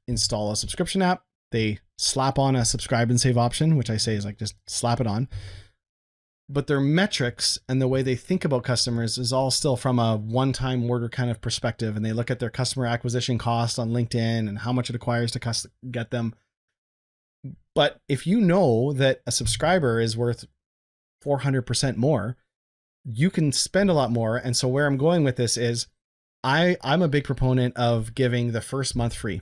install a subscription app. They slap on a subscribe and save option, which I say is like just slap it on. But their metrics and the way they think about customers is all still from a one-time order kind of perspective. And they look at their customer acquisition cost on LinkedIn and how much it acquires to get them. But if you know that a subscriber is worth 400% more, you can spend a lot more. And so where I'm going with this is I'm a big proponent of giving the first month free.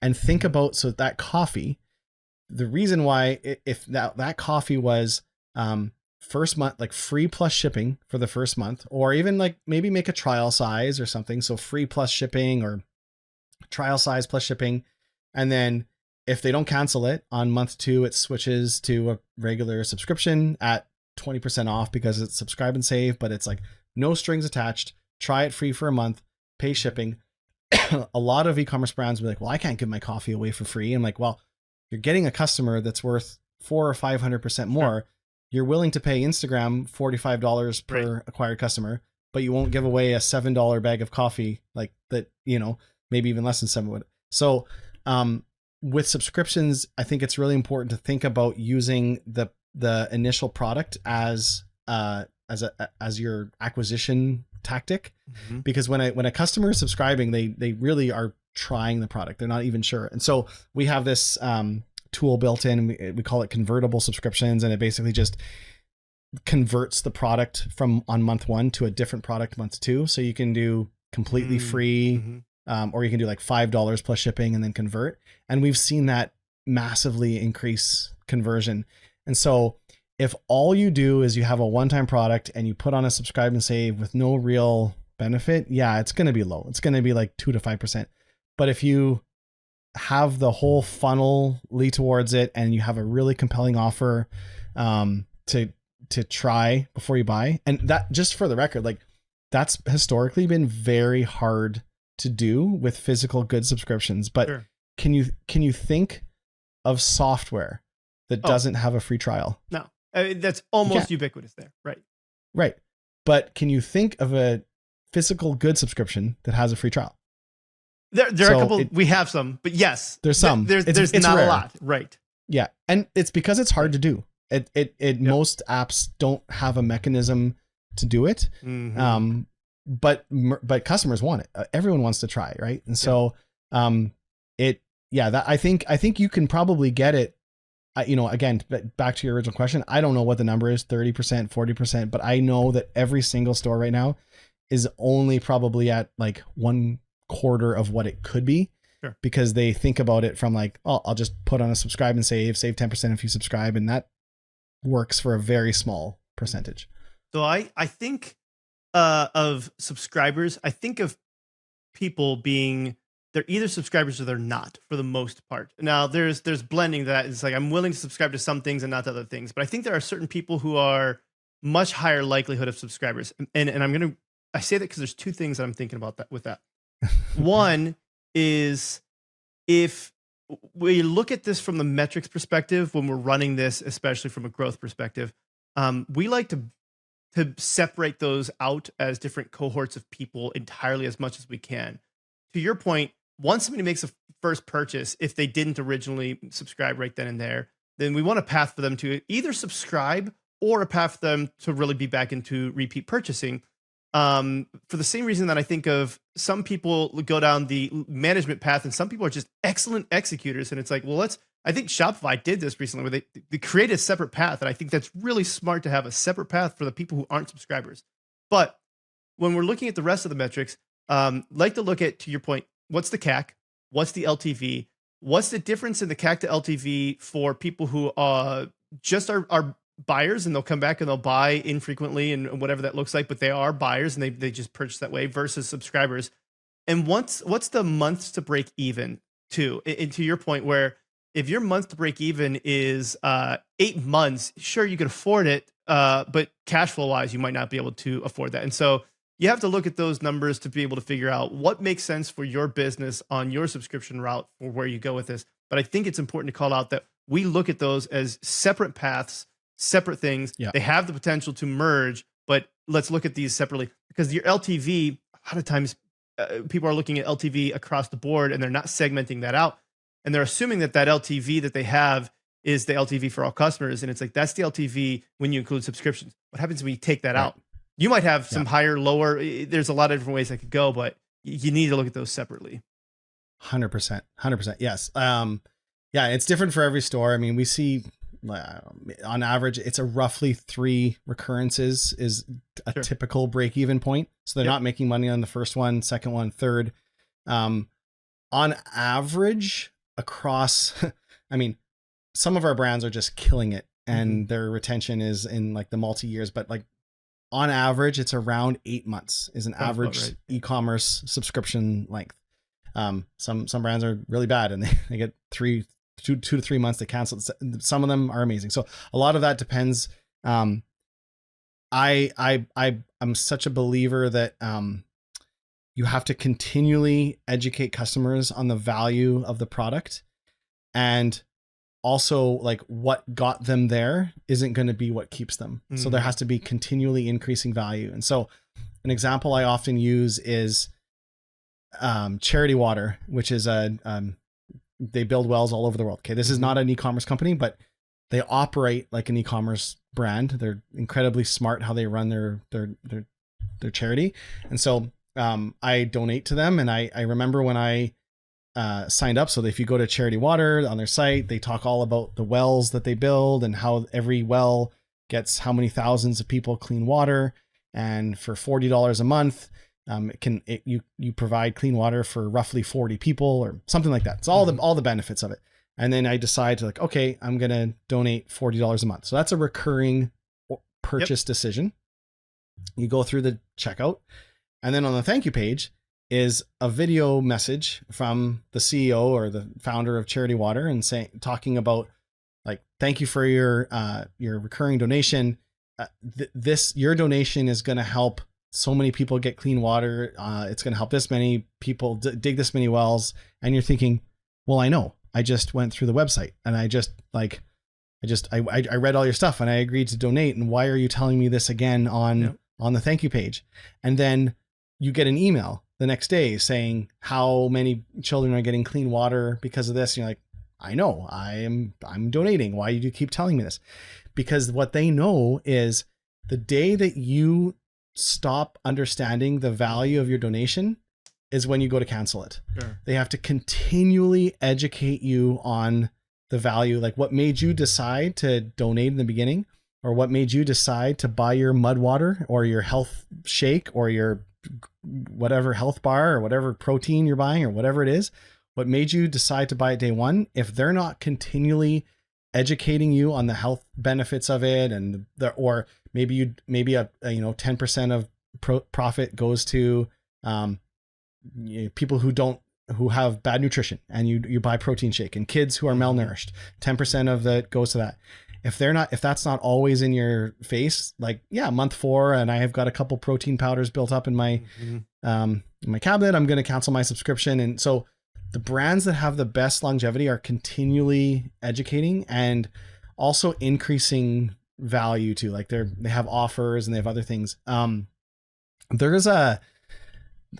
And think about, so that coffee, the reason why, if that coffee was first month, like free plus shipping for the first month, or even like maybe make a trial size or something. So free plus shipping or trial size plus shipping. And then if they don't cancel it on month 2, it switches to a regular subscription at 20% off because it's subscribe and save, but it's like no strings attached. Try it free for a month, pay shipping. A lot of e-commerce brands will be like, well, I can't give my coffee away for free. I'm like, well, you're getting a customer that's worth 400 or 500% more. Sure. You're willing to pay Instagram $45 per acquired customer, but you won't give away a $7 bag of coffee like that, maybe even less than $7. So, with subscriptions, I think it's really important to think about using the initial product as your acquisition tactic, because when a customer is subscribing, they really are trying the product. They're not even sure. And so we have this tool built in. We call it convertible subscriptions, and it basically just converts the product from on month 1 to a different product month 2. So you can do completely free, or you can do like $5 plus shipping and then convert. And we've seen that massively increase conversion. And so if all you do is you have a one-time product and you put on a subscribe and save with no real benefit, yeah, it's going to be low. It's going to be like 2 to 5%. But if you have the whole funnel lead towards it and you have a really compelling offer to try before you buy, and that, just for the record, like that's historically been very hard to do with physical goods subscriptions. But sure. Can you think of software that doesn't have a free trial? No, that's almost ubiquitous there. Right. But can you think of a physical goods subscription that has a free trial? There are a couple. We have some, but yes, there's some. There's not rare. A lot, right? Yeah, and it's because it's hard to do. Most apps don't have a mechanism to do it. But customers want it. Everyone wants to try, right? And so, I think you can probably get it. Again, back to your original question, I don't know what the number is, 30%, 40%, but I know that every single store right now is only probably at like 1/4 of what it could be. Sure. Because they think about it from like, oh, I'll just put on a subscribe and save 10% if you subscribe. And that works for a very small percentage. So I think of subscribers, I think of people being, they're either subscribers or they're not for the most part. Now there's blending that. It's like, I'm willing to subscribe to some things and not to other things, but I think there are certain people who are much higher likelihood of subscribers. And I say that because there's 2 things that I'm thinking about with that. One is, if we look at this from the metrics perspective, when we're running this, especially from a growth perspective, we like to separate those out as different cohorts of people entirely as much as we can. To your point, once somebody makes a first purchase, if they didn't originally subscribe right then and there, then we want a path for them to either subscribe or a path for them to really be back into repeat purchasing. For the same reason that I think of some people go down the management path and some people are just excellent executors. And it's like, well, I think Shopify did this recently where they created a separate path. And I think that's really smart to have a separate path for the people who aren't subscribers. But when we're looking at the rest of the metrics, like to look at, to your point, what's the CAC? What's the LTV? What's the difference in the CAC to LTV for people who just are buyers and they'll come back and they'll buy infrequently and whatever that looks like, but they are buyers and they just purchase that way, versus subscribers? And what's the months to break even too? And to your point, where if your month to break even is 8 months, sure, you can afford it, but cash flow wise, you might not be able to afford that. And so you have to look at those numbers to be able to figure out what makes sense for your business on your subscription route for where you go with this. But I think it's important to call out that we look at those as separate paths, separate things. Yeah. They have the potential to merge, but let's look at these separately, because your LTV, a lot of times people are looking at LTV across the board and they're not segmenting that out. And they're assuming that LTV that they have is the LTV for all customers. And it's like, that's the LTV when you include subscriptions. What happens when you take that out? You might have some higher, lower. There's a lot of different ways that could go, but you need to look at those separately. 100%. Yes. It's different for every store. I mean, we see on average, it's a roughly 3 recurrences is a typical break-even point. So they're not making money on the first one, second one, third. On average across, I mean, some of our brands are just killing it, and their retention is in like the multi years, but like on average, it's around 8 months is an average e-commerce subscription length. Some brands are really bad, and they get 2 to 3 months to cancel. Some of them are amazing. So a lot of that depends. I'm such a believer that you have to continually educate customers on the value of the product, and also like what got them there isn't going to be what keeps them. So there has to be continually increasing value. And so an example I often use is Charity Water, which is they build wells all over the world. Okay. This is not an e-commerce company, but they operate like an e-commerce brand. They're incredibly smart how they run their charity. And so I donate to them. And I remember when I signed up. So if you go to Charity Water on their site, they talk all about the wells that they build and how every well gets how many thousands of people clean water. And for $40 a month, you provide clean water for roughly 40 people or something like that. It's all the benefits of it. And then I decide to like, okay, I'm going to donate $40 a month. So that's a recurring purchase decision. You go through the checkout, and then on the thank you page is a video message from the CEO or the founder of Charity Water, and talking about like, thank you for your recurring donation. Your donation is going to help so many people get clean water. It's going to help this many people dig this many wells. And you're thinking, well, I know, I just went through the website, and I read all your stuff, and I agreed to donate. And why are you telling me this again on the thank you page? And then you get an email the next day saying how many children are getting clean water because of this. And you're like, I know, I'm donating. Why do you keep telling me this? Because what they know is the day that you stop understanding the value of your donation is when you go to cancel it. Sure. They have to continually educate you on the value, like what made you decide to donate in the beginning, or what made you decide to buy your mud water or your health shake or your whatever health bar or whatever protein you're buying or whatever it is. What made you decide to buy it day one? If they're not continually educating you on the health benefits of it, and or maybe a 10% of profit goes to people who have bad nutrition, and you buy protein shake, and kids who are malnourished, 10% of that goes to that. If that's not always in your face, like, month 4, and I have got a couple protein powders built up in my cabinet, I'm going to cancel my subscription. And so the brands that have the best longevity are continually educating and also increasing value too. Like they have offers and they have other things.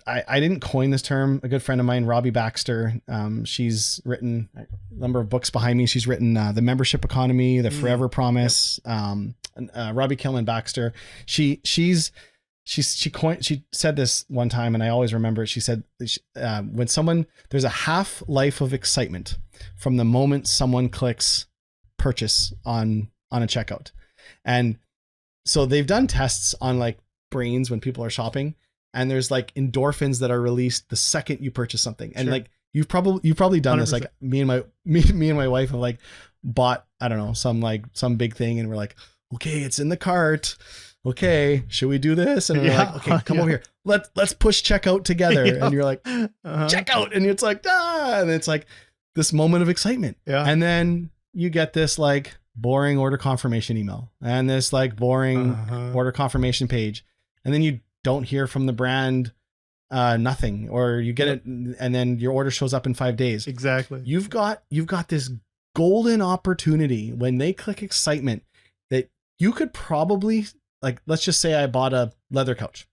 I didn't coin this term. A good friend of mine, Robbie Baxter, she's written a number of books behind me. She's written The Membership Economy, The Forever Promise. Robbie Kilman Baxter. She said this one time, and I always remember it. She said, there's a half life of excitement from the moment someone clicks purchase on a checkout. And so they've done tests on like brains when people are shopping, and there's like endorphins that are released the second you purchase something. And like, you've probably done 100%. This. Like me and my wife have like bought, I don't know, some big thing, and we're like, okay, it's in the cart. Okay, should we do this? And we're like, okay, come over here. Let's push checkout together. And you're like, checkout. And it's like, and it's like this moment of excitement. Yeah. And then you get this like boring order confirmation email and this like boring order confirmation page. And then you don't hear from the brand, nothing, or you get it, and then your order shows up in 5 days. Exactly. You've got this golden opportunity when they click excitement that you could probably, like, let's just say I bought a leather couch,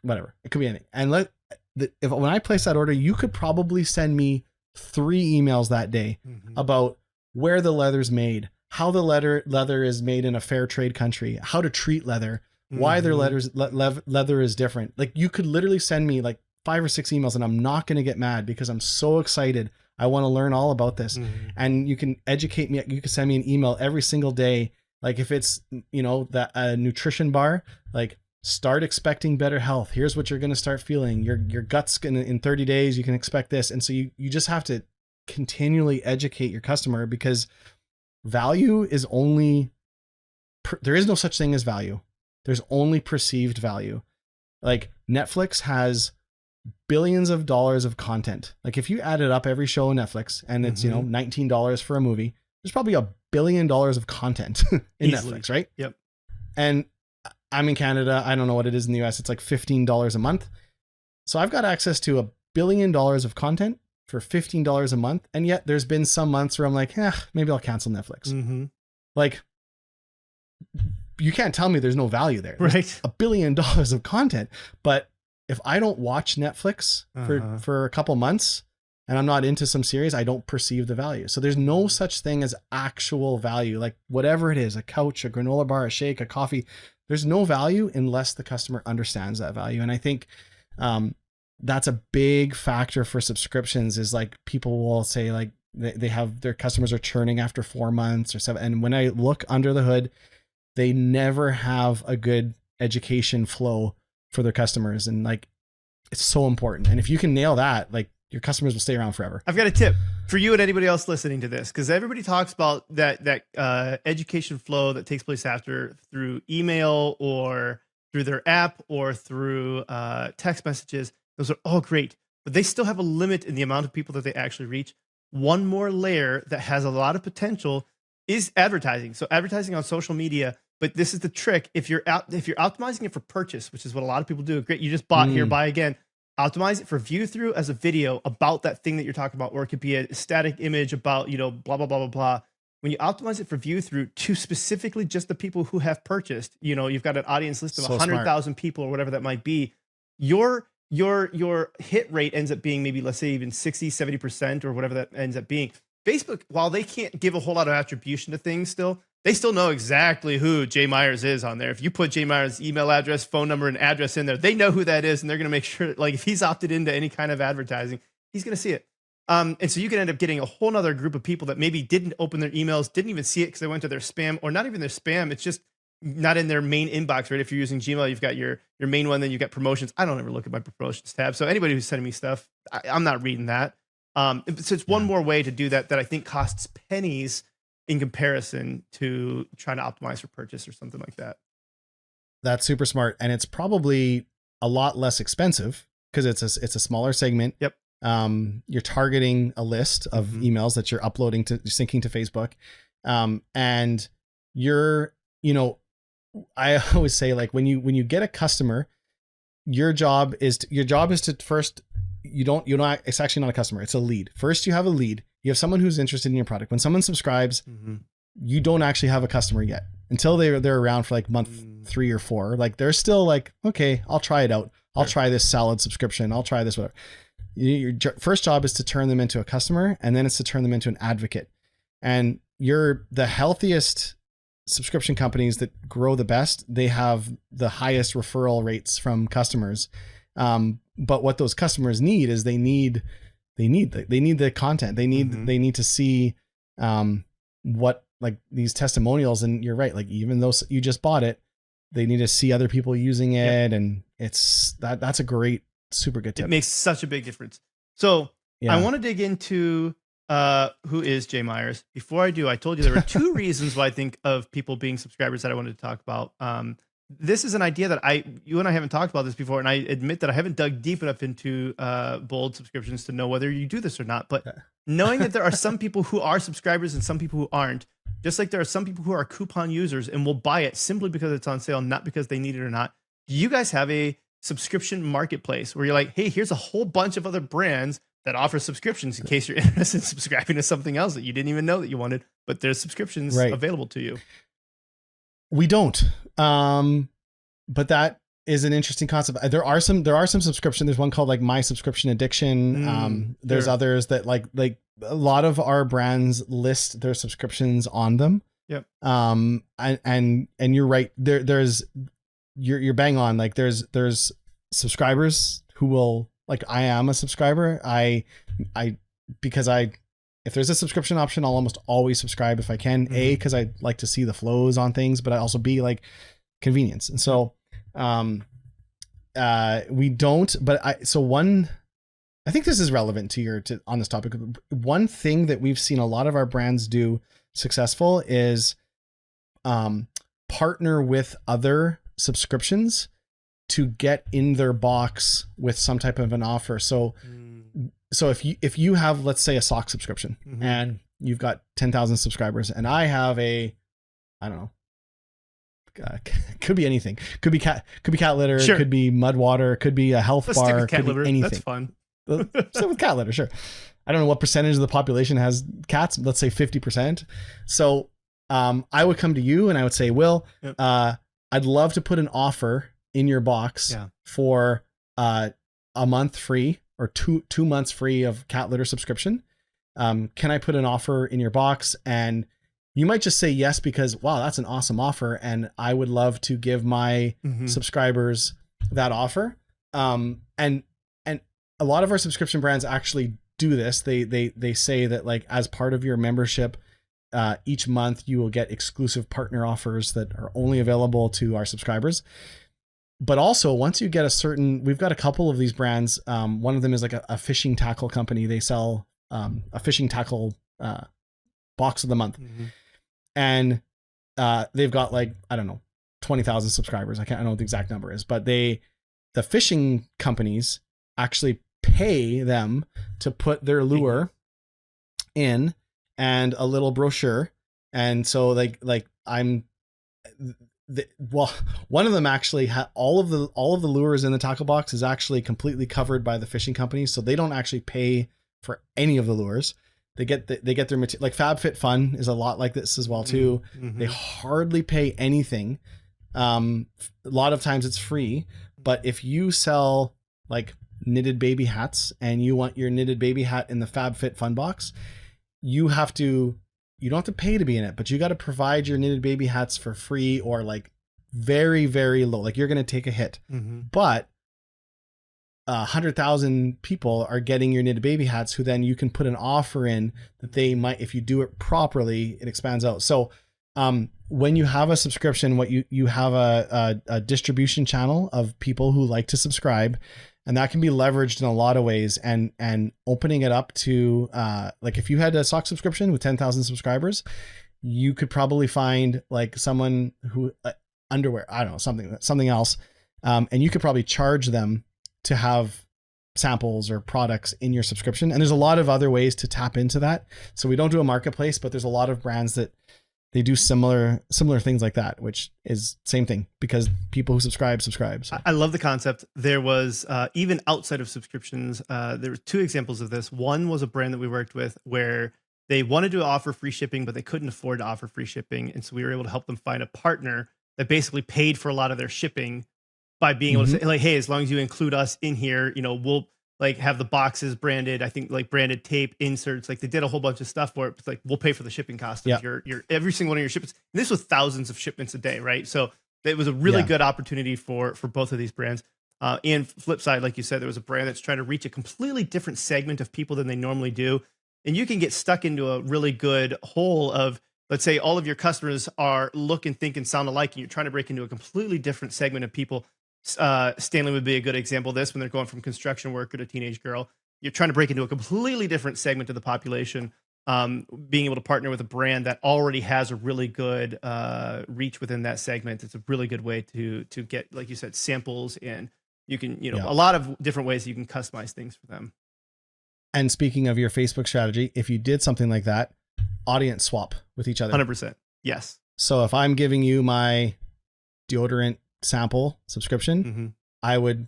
whatever, it could be anything. And when I place that order, you could probably send me 3 emails that day about where the leather's made, how the leather is made in a fair trade country, how to treat leather, why their leather is different. Like, you could literally send me like 5 or 6 emails, and I'm not going to get mad because I'm so excited. I want to learn all about this. And you can educate me. You can send me an email every single day. Like if it's, that nutrition bar, like, start expecting better health. Here's what you're going to start feeling. Your gut's going to, in 30 days, you can expect this. And so you just have to continually educate your customer, because value is only, there is no such thing as value. There's only perceived value. Like Netflix has billions of dollars of content. Like if you added up every show on Netflix and it's, $19 for a movie, there's probably $1 billion of content in Easily. Netflix, right? Yep. And I'm in Canada. I don't know what it is in the US. It's like $15 a month. So I've got access to $1 billion of content for $15 a month. And yet there's been some months where I'm like, maybe I'll cancel Netflix. Mm-hmm. Like, you can't tell me there's no value there. Right. $1 billion of content. But if I don't watch Netflix for a couple months and I'm not into some series, I don't perceive the value. So there's no such thing as actual value. Like whatever it is, a couch, a granola bar, a shake, a coffee, there's no value unless the customer understands that value. And I think that's a big factor for subscriptions, is like people will say like they have their customers are churning after 4 months or 7. And when I look under the hood, they never have a good education flow for their customers. And like, it's so important. And if you can nail that, like your customers will stay around forever. I've got a tip for you and anybody else listening to this, because everybody talks about that education flow that takes place after through email or through their app or through text messages. Those are all great, but they still have a limit in the amount of people that they actually reach. One more layer that has a lot of potential is advertising. So advertising on social media. But this is the trick. If you're optimizing it for purchase, which is what a lot of people do, great. You just bought here, buy again. Optimize it for view through as a video about that thing that you're talking about, or it could be a static image about, blah, blah, blah, blah, blah. When you optimize it for view through to specifically just the people who have purchased, you've got an audience list of 100,000 people or whatever that might be. Your hit rate ends up being maybe, let's say even 60, 70% or whatever that ends up being. Facebook, while they can't give a whole lot of attribution to things they still know exactly who Jay Myers is on there. If you put Jay Myers' email address, phone number, and address in there, they know who that is, and they're going to make sure, like, if he's opted into any kind of advertising, he's going to see it. And so you can end up getting a whole nother group of people that maybe didn't open their emails, didn't even see it because they went to their spam, or not even their spam. It's just not in their main inbox, right? If you're using Gmail, you've got your main one, then you've got promotions. I don't ever look at my promotions tab. So anybody who's sending me stuff, I'm not reading that. So it's one more way to do that I think costs pennies in comparison to trying to optimize for purchase or something like that. That's super smart. And it's probably a lot less expensive because it's a smaller segment. Yep. You're targeting a list of emails that you're uploading syncing to Facebook. And you're, I always say, like, when you get a customer, your job is to first, it's actually not a customer, it's a lead. First, you have a lead. You have someone who's interested in your product. When someone subscribes, you don't actually have a customer yet until they're around for like month 3 or 4. Like they're still like, okay, I'll try it out. I'll try this salad subscription. I'll try this, whatever. Your first job is to turn them into a customer, and then it's to turn them into an advocate. And the healthiest subscription companies that grow the best, they have the highest referral rates from customers. But what those customers need is they need the content. They need to see what, like, these testimonials. And you're right, like, even though you just bought it, they need to see other people using it. And that's a great, super good tip. It makes such a big difference. So I want to dig into who is Jay Myers. Before I do, I told you there were 2 reasons why I think of people being subscribers that I wanted to talk about. This is an idea that you and I haven't talked about this before, and I admit that I haven't dug deep enough into Bold subscriptions to know whether you do this or not. But knowing that there are some people who are subscribers and some people who aren't, just like there are some people who are coupon users and will buy it simply because it's on sale, not because they need it or not. Do you guys have a subscription marketplace where you're like, hey, here's a whole bunch of other brands that offer subscriptions in case you're interested in subscribing to something else that you didn't even know that you wanted, but there's subscriptions available to you? We don't. But that is an interesting concept. There are some subscription. There's one called like My Subscription Addiction. There's others that like a lot of our brands list their subscriptions on them. Yep. And you're right. You're bang on. Like there's subscribers who will, like, I am a subscriber. If there's a subscription option, I'll almost always subscribe if I can. A, because I like to see the flows on things, but I also B, like, convenience. And so we don't, but I think this is relevant on this topic. One thing that we've seen a lot of our brands do successful is partner with other subscriptions to get in their box with some type of an offer. So if you have, let's say, a sock subscription and you've got 10,000 subscribers, and I have I don't know, could be anything. Could be cat litter. Sure. Could be mud water. Could be a health Let's bar. stick with cat could litter. be anything. That's fun. So with cat litter, sure. I don't know what percentage of the population has cats. Let's say 50%. So I would come to you and I would say, Will, I'd love to put an offer in your box for a month free or two months free of cat litter subscription. Can I put an offer in your box? And you might just say yes because, wow, that's an awesome offer, and I would love to give my subscribers that offer. And a lot of our subscription brands actually do this. They say that, like, as part of your membership, each month you will get exclusive partner offers that are only available to our subscribers. But also, once you get we've got a couple of these brands. One of them is like a fishing tackle company. They sell a fishing tackle box of the month. And they've got, like, I don't know, 20,000 subscribers. I don't know what the exact number is, but the fishing companies actually pay them to put their lure in and a little brochure. And so one of them actually all of the lures in the tackle box is actually completely covered by the fishing companies. So they don't actually pay for any of the lures. They get their material. Like FabFitFun is a lot like this as well too. They hardly pay anything. A lot of times it's free, but if you sell like knitted baby hats and you want your knitted baby hat in the FabFitFun box, you don't have to pay to be in it, but you got to provide your knitted baby hats for free or like very, very low. Like you're going to take a hit, but 100,000 people are getting your knitted baby hats, who then you can put an offer in that they might, if you do it properly, it expands out. So when you have a subscription, what you have a distribution channel of people who like to subscribe, and that can be leveraged in a lot of ways. And opening it up to like if you had a sock subscription with 10,000 subscribers, you could probably find like someone who underwear, I don't know, something else, and you could probably charge them to have samples or products in your subscription. And there's a lot of other ways to tap into that. So we don't do a marketplace, but there's a lot of brands that they do similar things like that, which is same thing because people who subscribe. So. I love the concept. There was even outside of subscriptions, there were two examples of this. One was a brand that we worked with where they wanted to offer free shipping, but they couldn't afford to offer free shipping. And so we were able to help them find a partner that basically paid for a lot of their shipping by being able to say, like, hey, as long as you include us in here, we'll like have the boxes branded, I think like branded tape inserts, like they did a whole bunch of stuff for it. It's like, we'll pay for the shipping cost of your every single one of your shipments. And this was thousands of shipments a day, right? So it was a really good opportunity for both of these brands. And flip side, like you said, there was a brand that's trying to reach a completely different segment of people than they normally do. And you can get stuck into a really good hole of, let's say all of your customers are look and think and sound alike, and you're trying to break into a completely different segment of people. Stanley would be a good example of this when they're going from construction worker to teenage girl. You're trying to break into a completely different segment of the population. Being able to partner with a brand that already has a really good reach within that segment, it's a really good way to get, like you said, samples, and you can, a lot of different ways you can customize things for them. And speaking of your Facebook strategy, if you did something like that, audience swap with each other. 100%. Yes. So if I'm giving you my deodorant sample subscription, I would,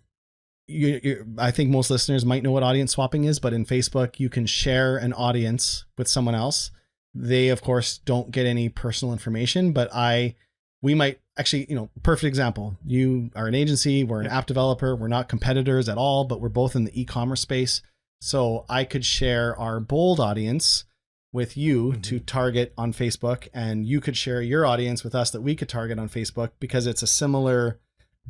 I think most listeners might know what audience swapping is, but in Facebook, you can share an audience with someone else. They, of course, don't get any personal information, but we might actually, perfect example. You are an agency, we're an app developer, we're not competitors at all, but we're both in the e-commerce space. So I could share our bold audience with you to target on Facebook, and you could share your audience with us that we could target on Facebook because it's a similar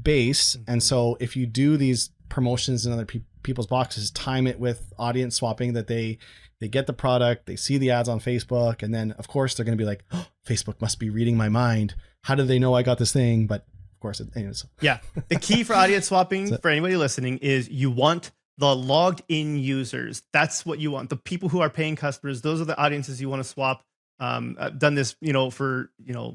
base. And so if you do these promotions in other people's boxes, time it with audience swapping, that they get the product, they see the ads on Facebook, and then of course they're going to be like, oh, Facebook must be reading my mind. How do they know I got this thing? But of course, anyways. Yeah. The key for audience swapping for anybody listening is you want the logged in users. That's what you want. The people who are paying customers, those are the audiences you want to swap. I've done this, for,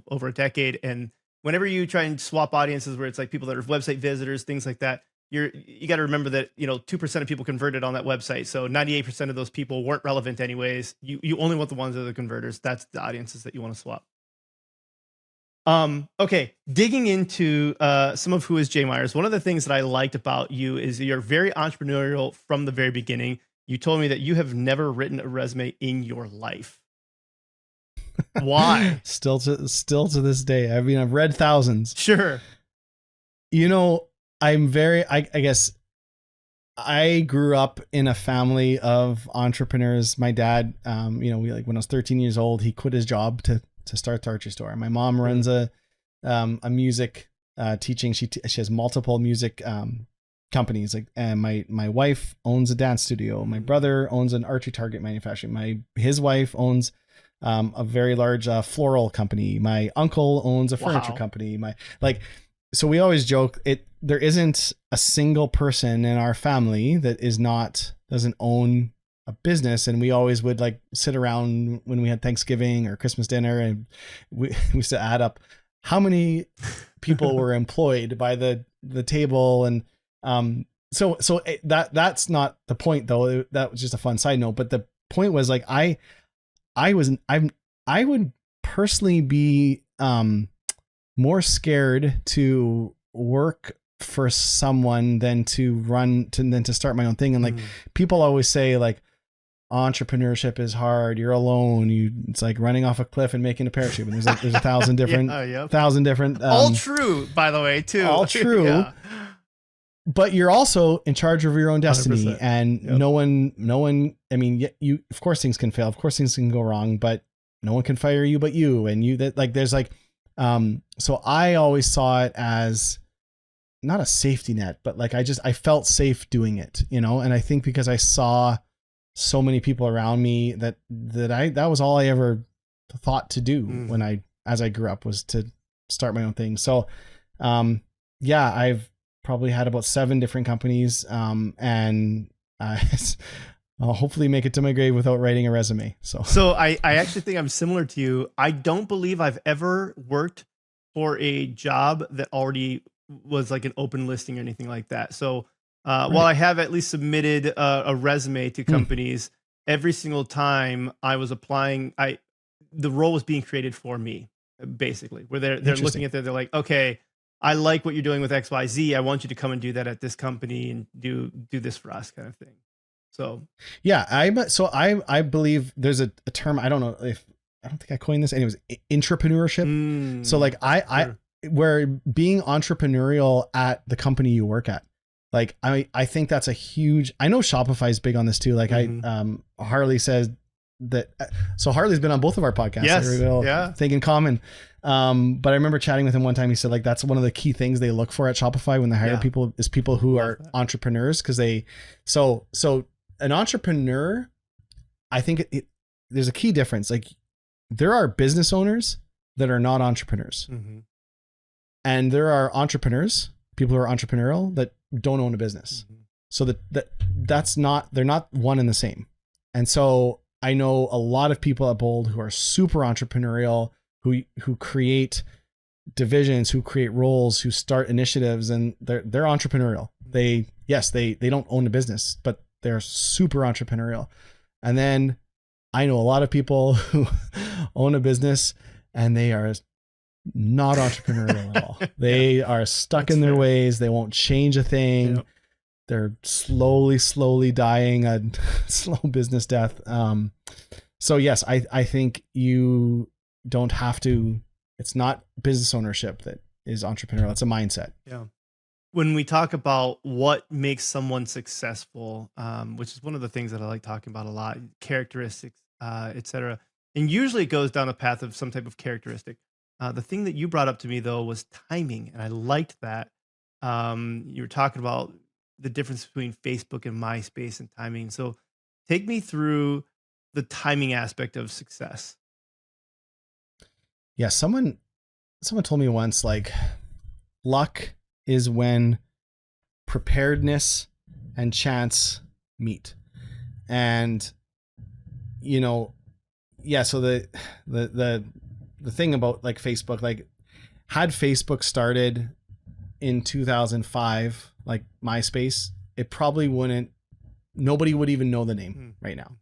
over a decade. And whenever you try and swap audiences where it's like people that are website visitors, things like that, you got to remember that, 2% of people converted on that website. So 98% of those people weren't relevant anyways. You only want the ones that are the converters. That's the audiences that you want to swap. Okay. Digging into some of who is Jay Myers. One of the things that I liked about you is you're very entrepreneurial from the very beginning. You told me that you have never written a resume in your life. Why? Still to this day. I mean, I've read thousands. Sure. I guess I grew up in a family of entrepreneurs. My dad, when I was 13 years old, he quit his job to start the archery store. My mom runs a music teaching. She has multiple music companies. And my wife owns a dance studio. My brother owns an archery target manufacturing. His wife owns a very large floral company. My uncle owns a furniture company. So we always joke there isn't a single person in our family that doesn't own a business. And we always would sit around when we had Thanksgiving or Christmas dinner, and we used to add up how many people were employed by the table. And so that's not the point though. That was just a fun side note. But the point was I would personally be more scared to work for someone than to start my own thing. And people always say entrepreneurship is hard. You're alone. It's like running off a cliff and making a parachute. And there's a thousand different, all true, by the way, too. All true. Yeah. But you're also in charge of your own destiny, 100%. And no one, I mean, of course things can fail. Of course things can go wrong, but no one can fire you but you. And so I always saw it as not a safety net, but I felt safe doing it, and I think because I saw so many people around me that was all I ever thought to do as I grew up, was to start my own thing. So, I've probably had about 7 different companies, and I'll hopefully make it to my grave without writing a resume. So I actually think I'm similar to you. I don't believe I've ever worked for a job that already was like an open listing or anything like that. So while I have at least submitted a resume to companies, every single time I was applying, the role was being created for me, basically, where they're looking at they're like, okay, I like what you're doing with XYZ. I want you to come and do that at this company and do this for us, kind of thing. So yeah, I believe there's a term. I don't think I coined this. Anyways, intrapreneurship. So sure. Where being entrepreneurial at the company you work at, I think that's a huge. I know Shopify is big on this too. Harley says that. So Harley's been on both of our podcasts. Yes, Think in common. But I remember chatting with him one time. He said that's one of the key things they look for at Shopify when they hire people is people who are entrepreneurs, because so an entrepreneur, I think there's a key difference. There are business owners that are not entrepreneurs, and there are entrepreneurs, people who are entrepreneurial, that don't own a business. So they're not one and the same. And so I know a lot of people at Bold who are super entrepreneurial, who create divisions, who create roles, who start initiatives, and they're entrepreneurial. They don't own a business, but they're super entrepreneurial. And then I know a lot of people who own a business and they are not entrepreneurial at all. They are stuck in their ways. They won't change a thing. Yep. They're slowly dying a slow business death. So yes, I think you don't have to. It's not business ownership that is entrepreneurial. It's a mindset. Yeah. When we talk about what makes someone successful, which is one of the things that I like talking about a lot, characteristics, etc. And usually it goes down a path of some type of characteristic. The thing that you brought up to me though was timing, and I liked that. You were talking about the difference between Facebook and MySpace and timing. So take me through the timing aspect of success. Yeah, someone told me once, luck is when preparedness and chance meet. And yeah, so the thing about like Facebook, like had Facebook started in 2005, like MySpace, it probably wouldn't, nobody would even know the name right now.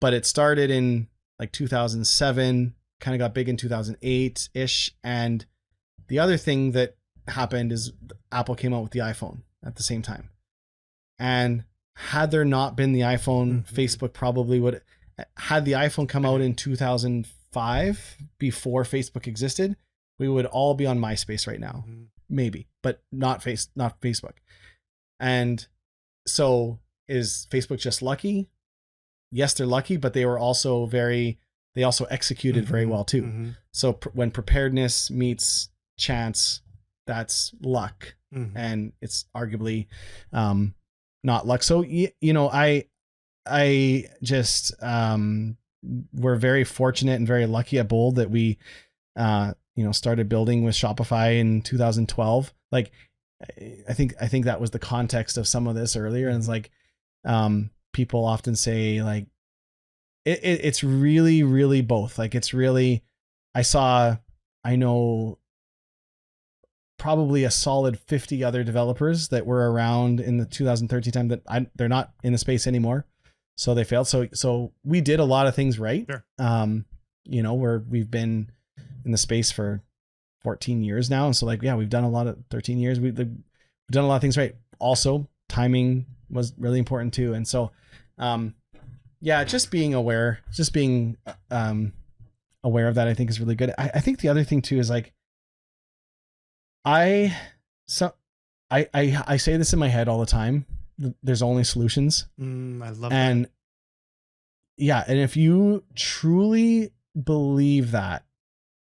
But it started in like 2007, kind of got big in 2008 ish. And the other thing that happened is Apple came out with the iPhone at the same time. And had there not been the iPhone, Facebook probably would, had the iPhone come out in 2005 before Facebook existed, we would all be on MySpace right now, maybe, but not Facebook. And so is Facebook just lucky? Yes, they're lucky, but they also executed very well too. So when preparedness meets chance, that's luck, and it's arguably not luck. So I just we're very fortunate and very lucky at Bold that we started building with Shopify in 2012. Like I think that was the context of some of this earlier, and it's like people often say like it's really, really both. Like it's really, I know probably a solid 50 other developers that were around in the 2013 time that they're not in the space anymore. So they failed. So we did a lot of things right. Sure. Where we've been in the space for 14 years now. And so like, yeah, we've done a lot of 13 years. We've done a lot of things right. Also timing was really important too. And so, just being aware of that, I think is really good. I think the other thing too is like, I say this in my head all the time. There's only solutions. I love and that. Yeah. And if you truly believe that,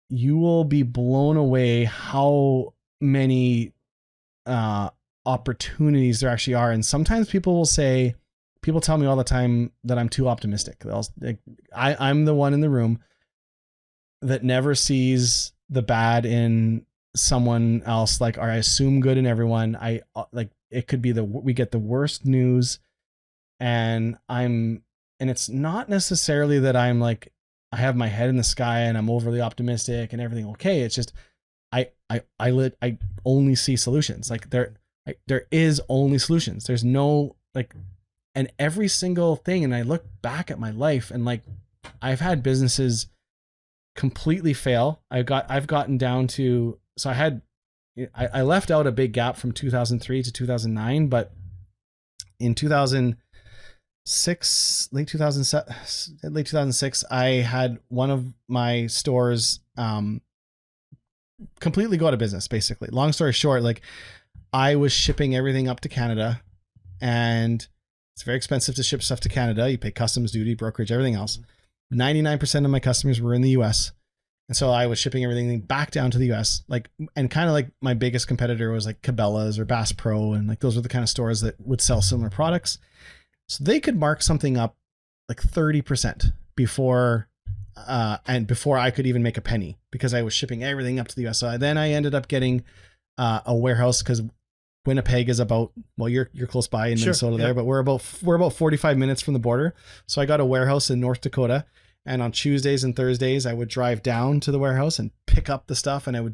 you will be blown away how many opportunities there actually are. And sometimes people tell me all the time that I'm too optimistic. I'm the one in the room that never sees the bad in someone else. Like, or I assume good in everyone. I like, it could be we get the worst news, and it's not necessarily that I'm like, I have my head in the sky and I'm overly optimistic and everything okay. It's just I only see solutions. Like there is only solutions. There's no like, and every single thing. And I look back at my life and like, I've had businesses completely fail. I've gotten down to, so I left out a big gap from 2003 to 2009, but in late 2006, I had one of my stores completely go out of business, basically. Long story short, like I was shipping everything up to Canada, and it's very expensive to ship stuff to Canada. You pay customs duty, brokerage, everything else. 99% of my customers were in the US. And so I was shipping everything back down to the US, like, and kind of like my biggest competitor was like Cabela's or Bass Pro. And like, those were the kind of stores that would sell similar products. So they could mark something up like 30% before I could even make a penny, because I was shipping everything up to the US. So then I ended up getting a warehouse, because Winnipeg is about, well, you're close by in Minnesota there, but we're about 45 minutes from the border. So I got a warehouse in North Dakota, and on Tuesdays and Thursdays I would drive down to the warehouse and pick up the stuff, and I would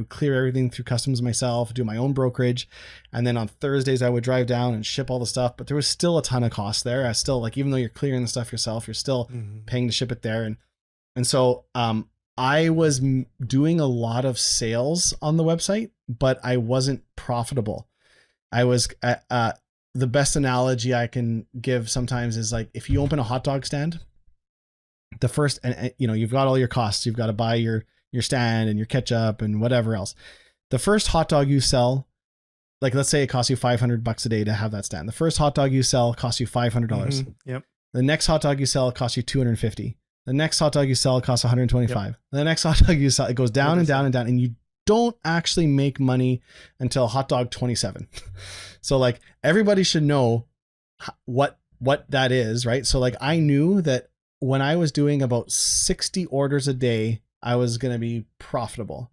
clear everything through customs myself, do my own brokerage. And then on Thursdays I would drive down and ship all the stuff, but there was still a ton of costs there. I still, like, even though you're clearing the stuff yourself, you're still paying to ship it there. And so I was doing a lot of sales on the website, but I wasn't profitable. I was, the best analogy I can give sometimes is like, if you open a hot dog stand, the first, and you've got all your costs, you've got to buy your stand and your ketchup and whatever else. The first hot dog you sell, like, let's say it costs you $500 a day to have that stand. The first hot dog you sell costs you $500. Yep. The next hot dog you sell costs you $250. The next hot dog you sell costs $125. Yep. The next hot dog you sell, it goes down and down and down, and you don't actually make money until hot dog 27. So like, everybody should know what that is, right? So like, I knew that when I was doing about 60 orders a day, I was going to be profitable.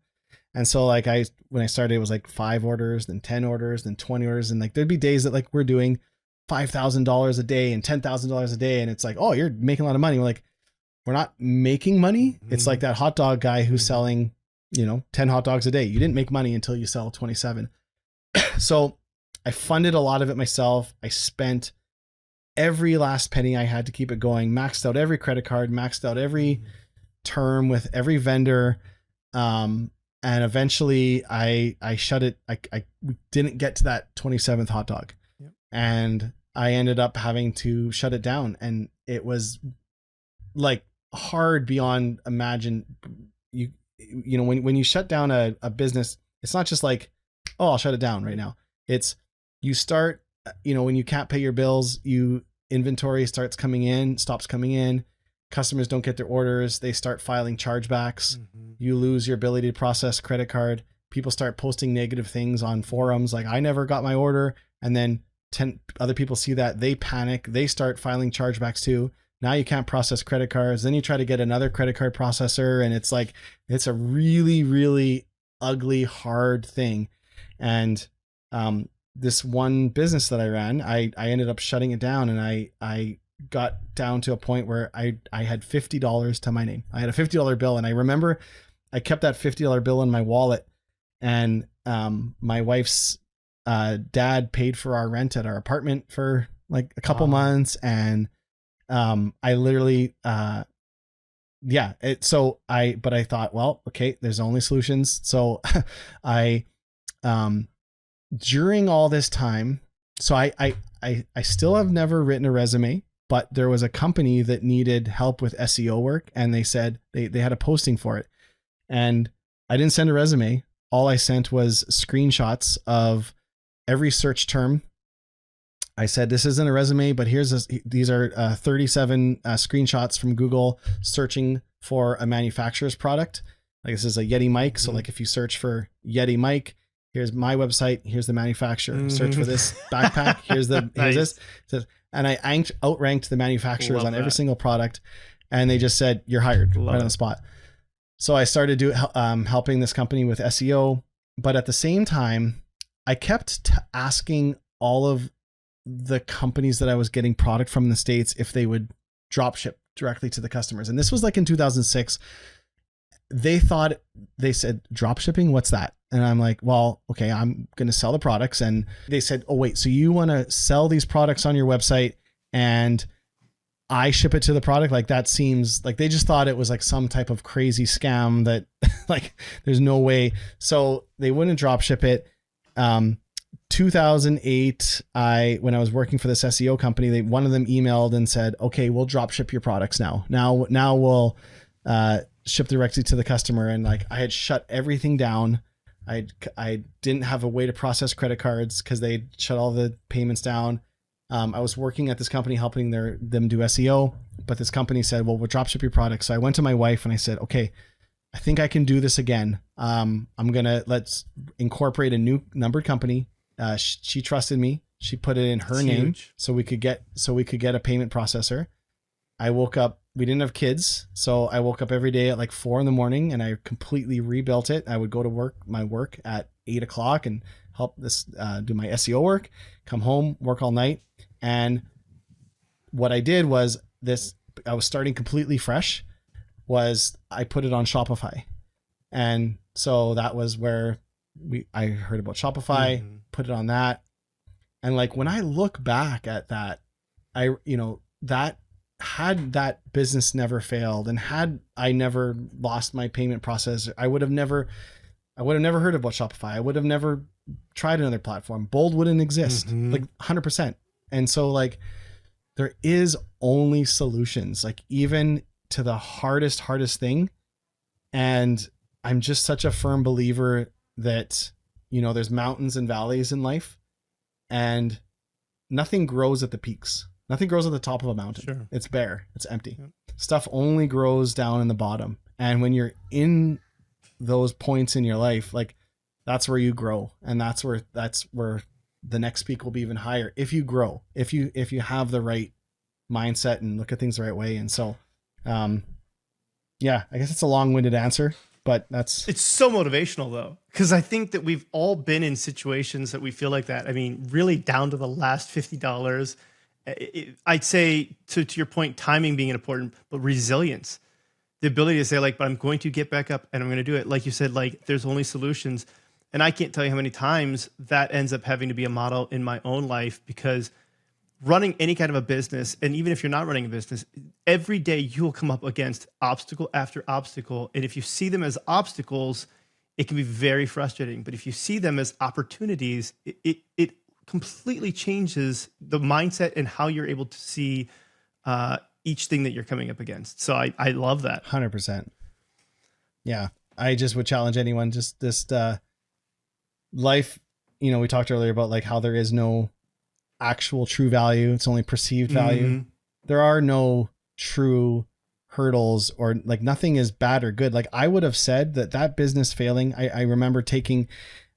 And so like, when I started, it was like 5 orders, then 10 orders, then 20 orders. And like, there'd be days that like we're doing $5,000 a day and $10,000 a day. And it's like, oh, you're making a lot of money. We're like, we're not making money. It's like that hot dog guy who's selling, 10 hot dogs a day. You didn't make money until you sell 27. So I funded a lot of it myself. I spent every last penny I had to keep it going, maxed out every credit card, maxed out every term with every vendor. And eventually I shut it. I didn't get to that 27th hot dog. Yep. And I ended up having to shut it down. And it was like hard beyond imagine. When you shut down a business, it's not just like, oh, I'll shut it down right now. It's you start, when you can't pay your bills, inventory stops coming in, customers don't get their orders, they start filing chargebacks, you lose your ability to process credit card, people start posting negative things on forums like I never got my order, and then 10 other people see that, they panic, they start filing chargebacks too. Now you can't process credit cards, then you try to get another credit card processor, and it's a really, really ugly, hard thing. And this one business that I ran, I ended up shutting it down, and I got down to a point where I had $50 to my name. I had a $50 bill, and I remember I kept that $50 bill in my wallet, and my wife's dad paid for our rent at our apartment for like a couple months, and I literally but I thought, well, okay, there's only solutions. So I during all this time, so I still have never written a resume, but there was a company that needed help with SEO work, and they said they had a posting for it, and I didn't send a resume. All I sent was screenshots of every search term. I said, this isn't a resume, but these are 37 screenshots from Google searching for a manufacturer's product. Like this is a Yeti mic. So like if you search for Yeti mic, here's my website, here's the manufacturer. Search for this backpack, here's this. And I outranked the manufacturers on every single product, and they just said, you're hired right on the spot. So I started helping this company with SEO, but at the same time, I kept asking all of the companies that I was getting product from in the States if they would drop ship directly to the customers. And this was like in 2006. They said, drop shipping, what's that? And I'm like, well, okay, I'm going to sell the products. And they said, oh wait, so you want to sell these products on your website and I ship it to the product? Like that seems like they just thought it was like some type of crazy scam that like there's no way. So they wouldn't drop ship it. 2008, when I was working for this SEO company, one of them emailed and said, okay, we'll drop ship your products now. Now we'll ship directly to the customer. And like I had shut everything down. I didn't have a way to process credit cards because they shut all the payments down. I was working at this company helping them do SEO, but this company said, well, we'll drop ship your products. So I went to my wife and I said, okay, I think I can do this again. Let's incorporate a new numbered company. She trusted me. She put it in her name so we could get a payment processor. I woke up, we didn't have kids. So I woke up every day at like 4 a.m. and I completely rebuilt it. I would go to my work at 8 o'clock and help this, do my SEO work, come home, work all night. And what I did was I was starting completely fresh, was I put it on Shopify. And so that was where I heard about Shopify, put it on that. And like, when I look back at that, that had that business never failed and had I never lost my payment process, I would have never heard about Shopify. I would have never tried another platform. Bold wouldn't exist, like 100%. And so like, there is only solutions, like even to the hardest thing. And I'm just such a firm believer that, there's mountains and valleys in life, and nothing grows at the peaks. Nothing grows at the top of a mountain. Sure. It's bare. It's empty. Yep. Stuff only grows down in the bottom. And when you're in those points in your life, like that's where you grow. And that's where the next peak will be even higher. If you grow, if you have the right mindset and look at things the right way. And so, I guess it's a long-winded answer, but it's so motivational though. Cause I think that we've all been in situations that we feel like that. I mean, really down to the last $50. I'd say to your point, timing being important, but resilience, the ability to say like, but I'm going to get back up and I'm going to do it. Like you said, like there's only solutions. And I can't tell you how many times that ends up having to be a model in my own life, because running any kind of a business, and even if you're not running a business, every day you will come up against obstacle after obstacle. And if you see them as obstacles, it can be very frustrating. But if you see them as opportunities, it completely changes the mindset and how you're able to see each thing that you're coming up against. So I love that. 100%. Yeah. I just would challenge anyone, just this life, we talked earlier about like how there is no actual true value. It's only perceived value. Mm-hmm. There are no true hurdles, or like nothing is bad or good. Like I would have said that business failing, I remember taking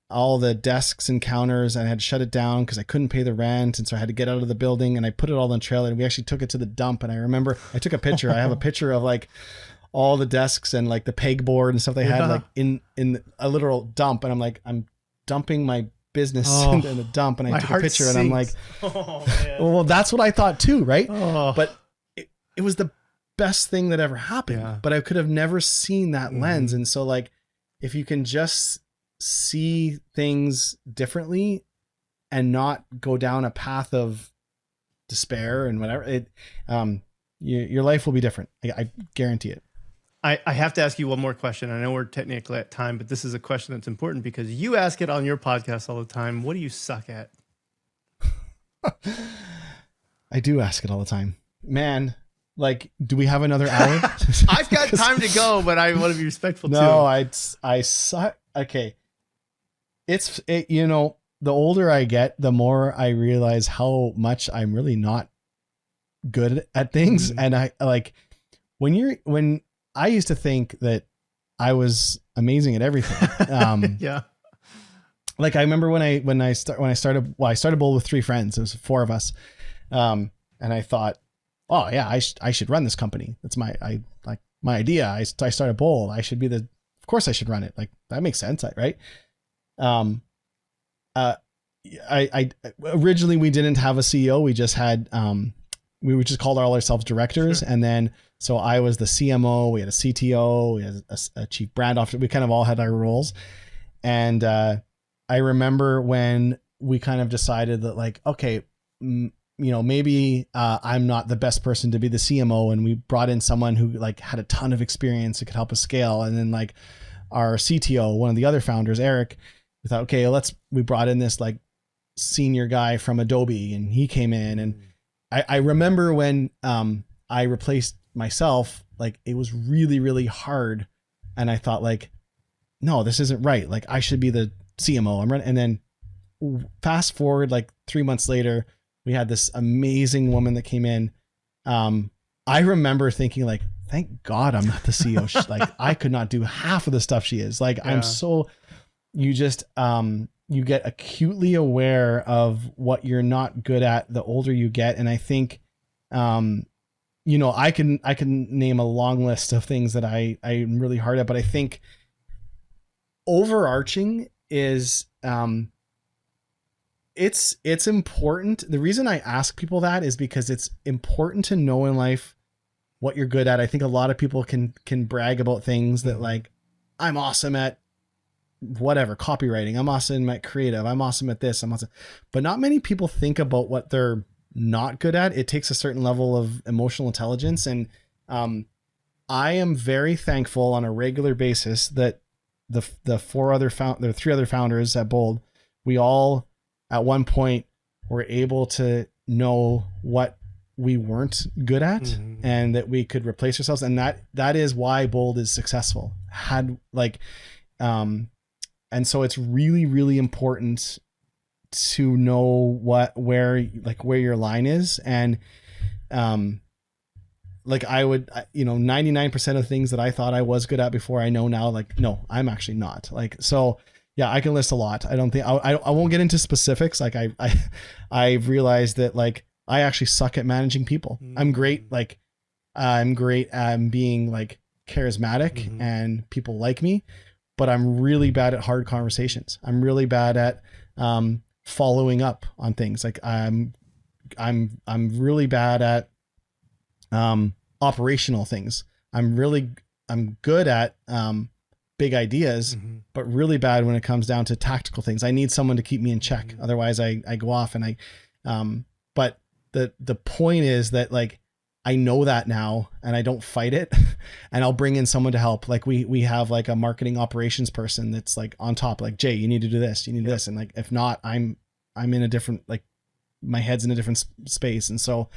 all the desks and counters and I had to shut it down because I couldn't pay the rent. And so I had to get out of the building, and I put it all on trailer, and we actually took it to the dump. And I remember I took a picture. I have a picture of like all the desks and like the pegboard and stuff they had like in a literal dump. And I'm like, I'm dumping my business in the dump. And I took a picture sinks. And I'm like, well, that's what I thought too. Right. But it was the best thing that ever happened, but I could have never seen that lens. And so like, if you can just see things differently and not go down a path of despair and whatever, your life will be different. I guarantee it. I have to ask you one more question. I know we're technically at time, but this is a question that's important because you ask it on your podcast all the time. What do you suck at? I do ask it all the time, man. Like, do we have another hour? I've got time to go, but I want to be respectful too. No, I suck. Okay. The older I get, the more I realize how much I'm really not good at things. And I like when I used to think that I was amazing at everything. Yeah. Like I remember when I started Bold with 3 friends. It was 4 of us. And I thought, oh yeah, I should run this company. That's my idea. I started Bold. Of course I should run it. Like that makes sense. Right. I originally we didn't have a CEO. We just had, we just called ourselves directors. Sure. And then, so I was the CMO, we had a CTO, we had a chief brand officer. We kind of all had our roles. And, I remember when we kind of decided that like, okay, maybe, I'm not the best person to be the CMO. And we brought in someone who like had a ton of experience that could help us scale. And then like our CTO, one of the other founders, Eric, we thought, okay, we brought in this like senior guy from Adobe, and he came in. And I remember when I replaced myself, like it was really, really hard. And I thought like, no, this isn't right. Like I should be the CMO. And then fast forward like 3 months later, we had this amazing woman that came in. I remember thinking like, thank God I'm not the CEO. Like I could not do half of the stuff she is. Like you just, you get acutely aware of what you're not good at the older you get. And I think, I can name a long list of things that I'm really hard at, but I think overarching is, it's important. The reason I ask people that is because it's important to know in life what you're good at. I think a lot of people can brag about things that like, I'm awesome at whatever, copywriting. I'm awesome at creative. I'm awesome at this. I'm awesome. But not many people think about what they're not good at. It takes a certain level of emotional intelligence. And I am very thankful on a regular basis that the 3 other founders at Bold, we all at one point were able to know what we weren't good at and that we could replace ourselves. And that is why Bold is successful. And so it's really, really important to know where your line is. And, like I would, 99% of things that I thought I was good at before, I know now, like, no, I'm actually not. Like, so yeah, I can list a lot. I don't think I won't get into specifics. Like I've realized that like, I actually suck at managing people. I'm great. Like I'm great at being like charismatic and people like me, but I'm really bad at hard conversations. I'm really bad at, following up on things. Like I'm I'm really bad at operational things. I'm good at big ideas, but really bad when it comes down to tactical things. I need someone to keep me in check. Otherwise I go off and but the point is that like, I know that now and I don't fight it and I'll bring in someone to help. Like we have like a marketing operations person that's like on top, like, Jay, you need to do this, you need this. And like, if not, I'm in a different, like my head's in a different space. And so,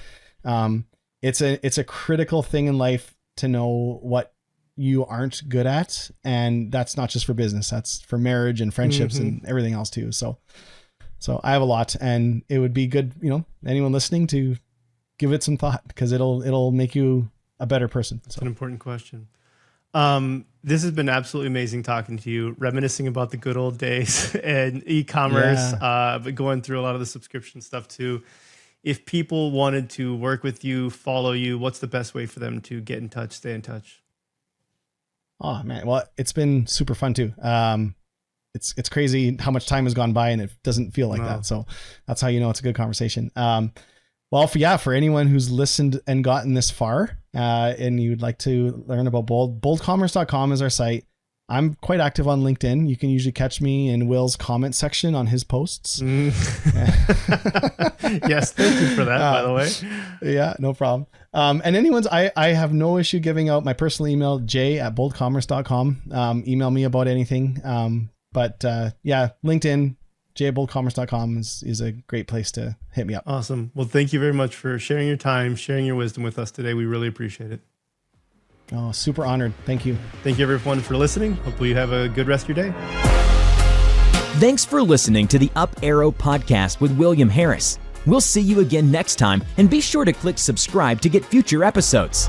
it's a critical thing in life to know what you aren't good at. And that's not just for business, that's for marriage and friendships and everything else too. So I have a lot, and it would be good, anyone listening to give it some thought, because it'll make you a better person. That's an important question. This has been absolutely amazing talking to you, reminiscing about the good old days and e-commerce, but going through a lot of the subscription stuff too. If people wanted to work with you, follow you, what's the best way for them to get in touch, stay in touch? Oh man. Well, it's been super fun too. It's crazy how much time has gone by and it doesn't feel like that. So that's how you know it's a good conversation. Well, for anyone who's listened and gotten this far, and you'd like to learn about boldcommerce.com is our site. I'm quite active on LinkedIn. You can usually catch me in Will's comment section on his posts. Yes, thank you for that, by the way. Yeah, no problem. And I have no issue giving out my personal email, jay@boldcommerce.com. Email me about anything. But LinkedIn, jay@boldcommerce.com is a great place to hit me up. Awesome. Well, thank you very much for sharing your time, sharing your wisdom with us today. We really appreciate it. Oh, super honored. Thank you. Thank you everyone for listening. Hopefully you have a good rest of your day. Thanks for listening to the Up Arrow podcast with William Harris. We'll see you again next time, and be sure to click subscribe to get future episodes.